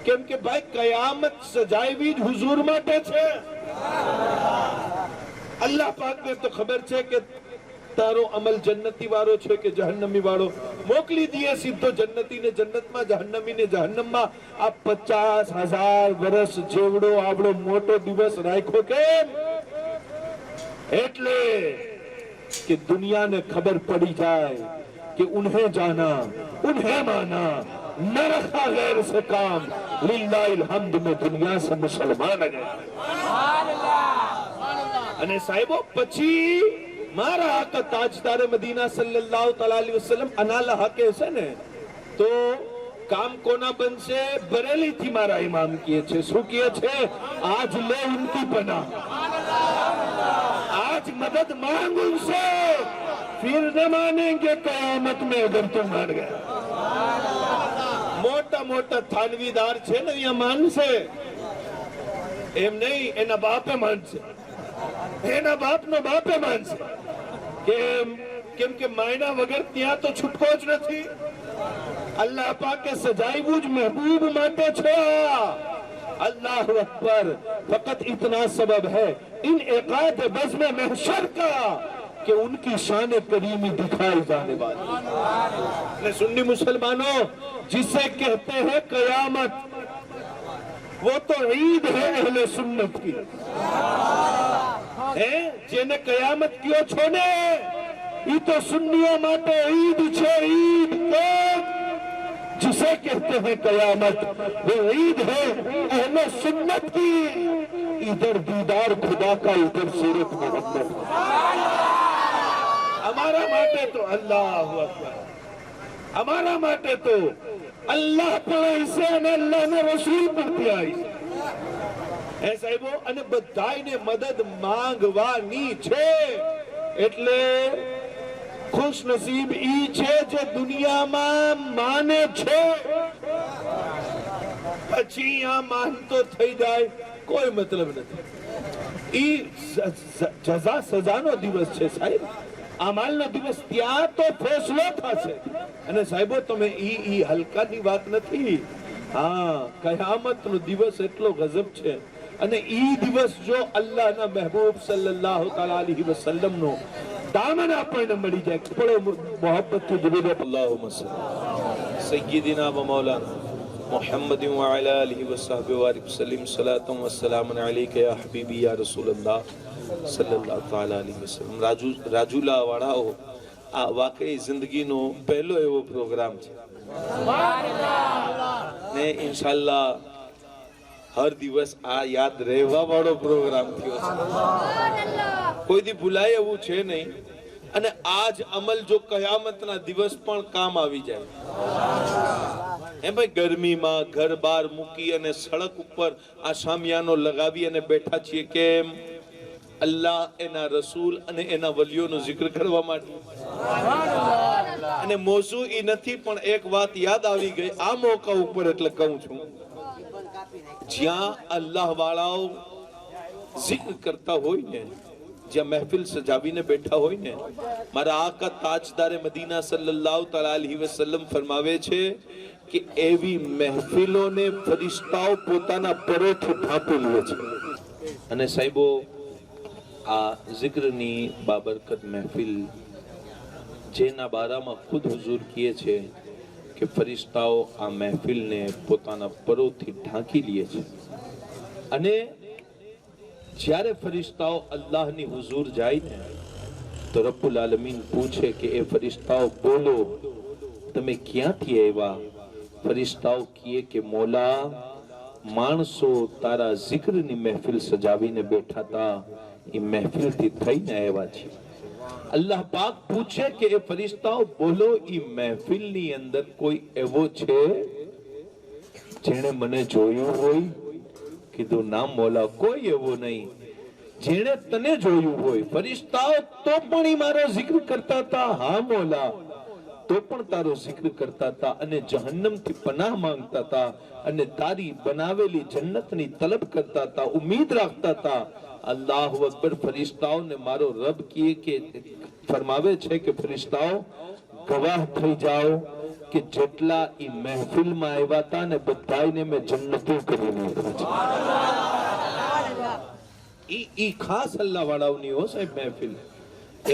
કેમ કે ભાઈ કયામત સજાવી જ હુઝુર માટે છે. અલ્લાહ પાકને તો ખબર છે કે તારો અમલ જન્નતી વાળો છે કે જહન્નમી વાળો, મોકલી દીએ સીધો જન્નતી ને જન્નતમાં, જહન્નમી ને જહન્નમમાં. આ 50,000 વર્ષ જેવડો આવડો મોટો દિવસ રાખ્યો. કેમ? એટલે کہ دنیا نے خبر پڑی جائے کہ انہیں جانا انہیں مانا نہ رکھا غیر سے کام للہ الحمد میں دنیا سے مسلمان گئے. અને સાહેબો પછી મારા આકા તાજદાર મદીના સલ્લલ્લાહુ તઆલા વસલ્લમ અનાલહ કહેશે ને તો કામ કોના બનશે? બરેલી થી મારા ઇમામ કહે છે. શું કહે છે? આજ લે ઉનકી પનાહ, आज मदद मांग उनसे, फिर न मानेंगे कयामत में अगर तुम हार गए. મોટા મોટા થાનવીદાર છે ને અહીંયા માનશે, એમ નહીં, એના બાપે માનશે, એના બાપનો બાપે માનશે. કેમ? કેમ કે માયના વગર ત્યાં તો છૂટકો જ નથી. અલ્લાહ પાકે સજાવ્યું જ મહેબૂબ માટે છે. अल्लाह अकबर फकत इतना सबब है इन एकाद बज़ में महशर का कि उनकी शान करीमी दिखाई जाने वाली. सुन्नी मुसलमानों, जिसे कहते हैं कयामत, वो तो ईद है अहले सुन्नत की है. जेने कयामत क्यों छोड़े, ये तो सुन्नियों माटे ईद छे. ईद जिसे कहते हैं कयामत, वो ईद है अहले सुन्नत की. इधर दीदार खुदा का, इधर सूरत मोहम्मद. हमारा माटे तो अल्लाह अकबर, हमारा माटे तो अल्लाह પણ છે અને અલ્લાહના રસૂલ પણ ત્યાં છે. એ સાહેબો, અને બધાયને મદદ માંગવાની છે. એટલે खुश नसीब ई છે જે દુનિયામાં માને છે. પછી આ માનતો થઈ જાય કોઈ મતલબ નથી. ઈ જઝા સજાનો દિવસ છે સાહેબ, અમાલનો દિવસ. ત્યાં તો ફેસલો થશે. અને સાહેબો, તમે ઈ હલકાની વાત નથી. હા, કયામતનો દિવસ એટલો ગજબ છે. અને ઈ દિવસ જો અલ્લાહના મહેબૂબ સલ્લલ્લાહુ તઆલા અલૈહિ વસલ્લમ નો दामन आपने मળી જાય, પડો મોહબ્બત થી જબીરે. અલ્લાहुम्मा सय्यिदिना व मौलाना मुहम्मद व अला आलिहि व सहबि व सल्लम सलातु व सलाम अलैका या हबीबी या रसूल अल्लाह सल्लल्लाहु तआला अलैहि वसल्लम. રાજુલા વાળાઓ, આ વાકઈ જિંદગીનો પહેલો એવો પ્રોગ્રામ છે ને ઇન્શાઅલ્લાહ હર દિવસ આ યાદ રહેવા વાળો પ્રોગ્રામ થયો છે. કોઈ દી ભૂલાય એવું છે નહીં. અને આજ અમલ જો કયામતના દિવસ પણ કામ આવી જાય. એ ભાઈ, ગરમીમાં ઘર બહાર મૂકી અને સડક ઉપર આ શામિયાનો લગાવી અને બેઠા છીએ કેમ? અલ્લાહ, એના રસૂલ અને એના વલીઓનો જિક્ર કરવા માટે. અને મોઝુ ઈ નથી, પણ એક વાત યાદ આવી ગઈ આ મોકા ઉપર, એટલે કહું છું. જ્યાં અલ્લાહ વાળાઓ જિક્ર કરતા હોય ને, જ્યાં મહેફિલ સજાવીને બેઠા હોય ને, મારા આકા તાજદારે મદીના સલ્લલ્લાહુ તઆલા અલૈહિ વસલ્લમ ફરમાવે છે કે એવી મહેફિલોને ફરિશ્તાઓ પોતાના પરોથી ઢાંપી લે છે. અને સાહેબો, આ જિક્રની બાબરકત મહેફિલ, જેના બારામાં ખુદ હુઝુર કહે છે કે ફરિશ્તાઓ આ મહેફિલને પોતાના પરોથી ઢાંકી લે છે. અને જ્યારે ફરિશ્તાઓ અલ્લાહની હુઝુર જાય ને, તો રબ્બુલ આલમીન પૂછે કે એ ફરિશ્તાઓ બોલો, તમે ક્યાંથી આવ્યા? ફરિશ્તાઓ કહે કે મોલા, માણસો તારા જિક્રની મહેફિલ સજાવીને બેઠા હતા, એ મહેફિલથી થઈને આવ્યા છે. અલ્લાહ પાક પૂછે કે એ ફરિશ્તાઓ બોલો, એ મહેફિલની અંદર કોઈ એવો છે જેણે મને જોયું હોય? કીધું ના મોલા, કોઈ એવો નહીં. જેણે તને જોયું હોય. ફરિશ્તાઓ તો પણ ઈ મારો જિક્ર કરતા હતા. હા મોલા, તો પણ તારો જિક્ર કરતા હતા અને જહન્નમથી પનાહ માંગતા હતા અને તારી બનાવેલી જન્નતની તલબ કરતા હતા, ઉમ્મીદ રાખતા હતા. અલ્લાહુ અકબર. ફરિશ્તાઓને મારો રબ કહે કે ફરમાવે છે કે ફરિશ્તાઓ ગવાહ થઈ જાઓ કે જેટલા ઈ મહેફિલમાં આવ્યા હતા ને, બધાયને મેં જન્નતો કરી નાખ્યા છે. ઈ ખાસ અલ્લાહ વાળાઓની હો સાહેબ મહેફિલ.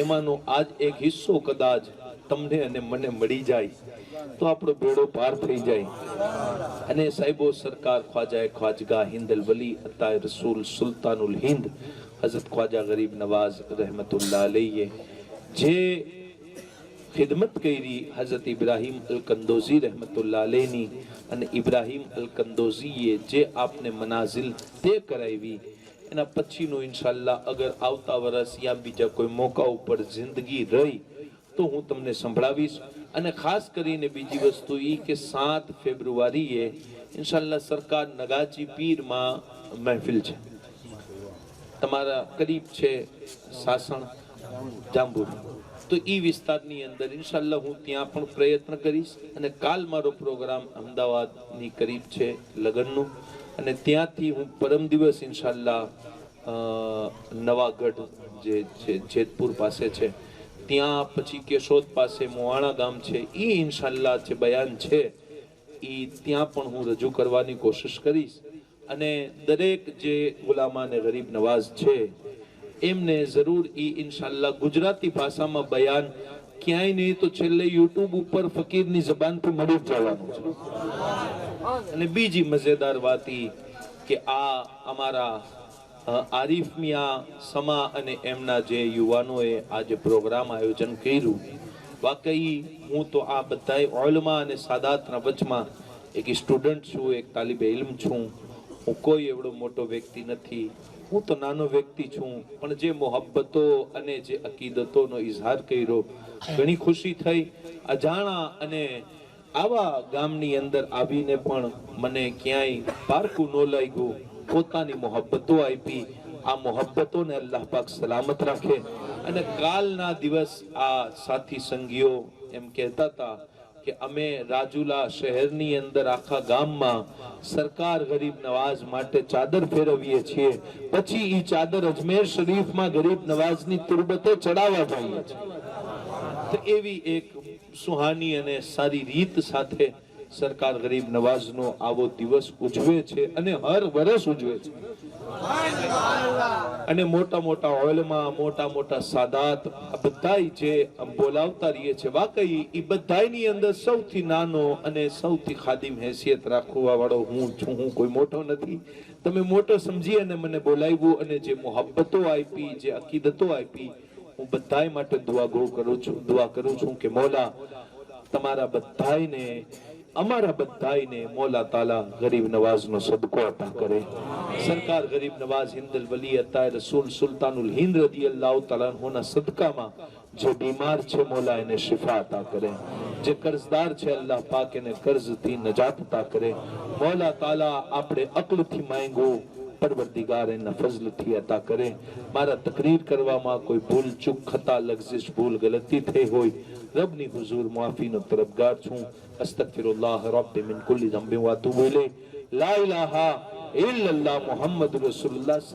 એમાંનો આજ એક હિસ્સો કદાચ તમને અને મને મળી જાય તો આપણો બેડો પાર થઈ જાય. અને સાહેબો, સરકાર ખ્વાજા ખ્વાજગા હિન્દલ વલી અતાય રસૂલ સુલ્તાનુલ હિન્દ હઝરત ખ્વાજા ગરીબ નવાઝ રહેમતુલ્લાહ અલૈહ જે ખિદમત કરી હઝરત ઇબ્રાહીમ અલ-કંદોઝી રહેમતુલ્લાહ અલૈહની, અને ઇબ્રાહીમ અલ-કંદોઝીએ જે આપને મનાઝિલ તે કરાવી, એના પછીનું ઇન્શાઅલ્લાહ અગર આવતા વર્ષ યા બીજા કોઈ મોકા ઉપર જિંદગી રહી તો હું તમને સંભળાવીશ. અને ખાસ કરીને બીજી વસ્તુ એ કે 7 ફેબ્રુઆરીએ ઇન્શાઅલ્લાહ સરકાર નગાજી પીરમાં મહેફિલ છે. તમારા કરીબ છે સાસણ, જાંબુર, તો ઈ વિસ્તારની અંદર ઇન્શાઅલ્લાહ હું ત્યાં પણ પ્રયત્ન કરીશ. અને કાલ મારો પ્રોગ્રામ અમદાવાદની કરીબ છે લગનનું, અને ત્યાંથી હું પરમ દિવસ ઇન્શાઅલ્લાહ નવાગઢ જે છે જેતપુર પાસે છે ત્યાં પછી કેશોદ પાસે મોવાણા ગામ છે, એ ઇન્શાલ્લાહ જે બયાન છે એ ત્યાં પણ હું રજૂ કરવાની કોશિશ કરીશ. અને દરેક જે ગુલામાને ગરીબ નવાઝ છે એમને જરૂર એ ઇન્શાલ્લાહ ગુજરાતી ભાષામાં બયાન ક્યાંય નહીં તો છેલ્લે યુટ્યુબ ઉપર ફકીરની જબાનથી મળી જ જવાનું છે. અને બીજી મજેદાર વાત ઈ કે આ અમારા આરીફ મિયા સમા અને એમના જે યુવાનોએ આજે પ્રોગ્રામ આયોજન કર્યું, વાકઈ હું તો આ બધાય ઉલમા અને સાદાતના વચમાં એક સ્ટુડન્ટ છું, એક તાલિબે ઇલ્મ છું. હું કોઈ એવડો મોટો વ્યક્તિ નથી, હું તો નાનો વ્યક્તિ છું, પણ જે મોહબ્બતો અને જે અકીદતોનો ઇઝહાર કર્યો ઘણી ખુશી થઈ. અજાણા અને આવા ગામની અંદર આવીને પણ મને ક્યાંય પારકું ન લાગ્યું, પોતાની મોહબ્બતો આપી. આ મોહબ્બતોને અલ્લાહ પાક સલામત રાખે. અને કાલના દિવસ આ સાથી સંગીઓ એમ કહેતા હતા કે અમે રાજુલા શહેરની અંદર આખા ગામમાં સરકાર ગરીબ નવાઝ માટે ચાદર ફેરવીએ છીએ, પછી એ ચાદર અજમેર શરીફમાં ગરીબ નવાઝની તુરબતે ચડાવવા જઈએ છીએ. તો એવી એક સુહાની અને સારી રીત સાથે સરકાર ગરીબ નવાઝનો આવો દિવસ ઉજવે છે અને હર વર્ષ ઉજવે છે. અને મોટા મોટા ઓલમાં, મોટા મોટા સાદાત બધાય જે બોલાવતા રહીએ છે, વાકઈ એ બધાયની અંદર સૌથી નાનો અને સૌથી ખાદિમ હેસિયત રાખવા વાળો હું છું. હું કોઈ મોટો નથી. તમે મોટો સમજી અને મને બોલાવ્યું અને જે મોહબ્બતો આપી, જે અકીદતો આપી, હું બધાય માટે દુઆ કરું છું કે મોલા તમારા બધાયને, અમારા બધાયને મોલા તાલા ગરીબ નવાઝનો સદકો અતા કરે. સરકાર ગરીબ નવાઝ હિન્દલ વલી અતા રસૂલ સુલ્તાનુલ હિન્દ રદિયલ્લાહુ તઆલા અન્હુના સદકામાં જે બીમાર છે મોલા એને શિફા અતા કરે, જે કર્જદાર છે અલ્લાહ પાક એને કર્જથી નજાત અતા કરે. મોલા તાલા આપણે અક્લથી માંગ્યું, પરવરદિગાર એના ફઝલથી અતા કરે. મારા તકરીર કરવામાં કોઈ ભૂલ ચૂક, ખતા, લગ્ઝિશ, ભૂલ ગલતી થઈ હોય, રબની હુઝુર માફીનો તલબગાર છું. અસ્તગફિરુલ્લાહ રબ્બી મિન કુલ્લી ઝંબિન વ અતૂબુ ઇલૈહ. લા ઇલાહા ઇલ્લલ્લાહ મુહમ્મદુર રસૂલુલ્લાહ.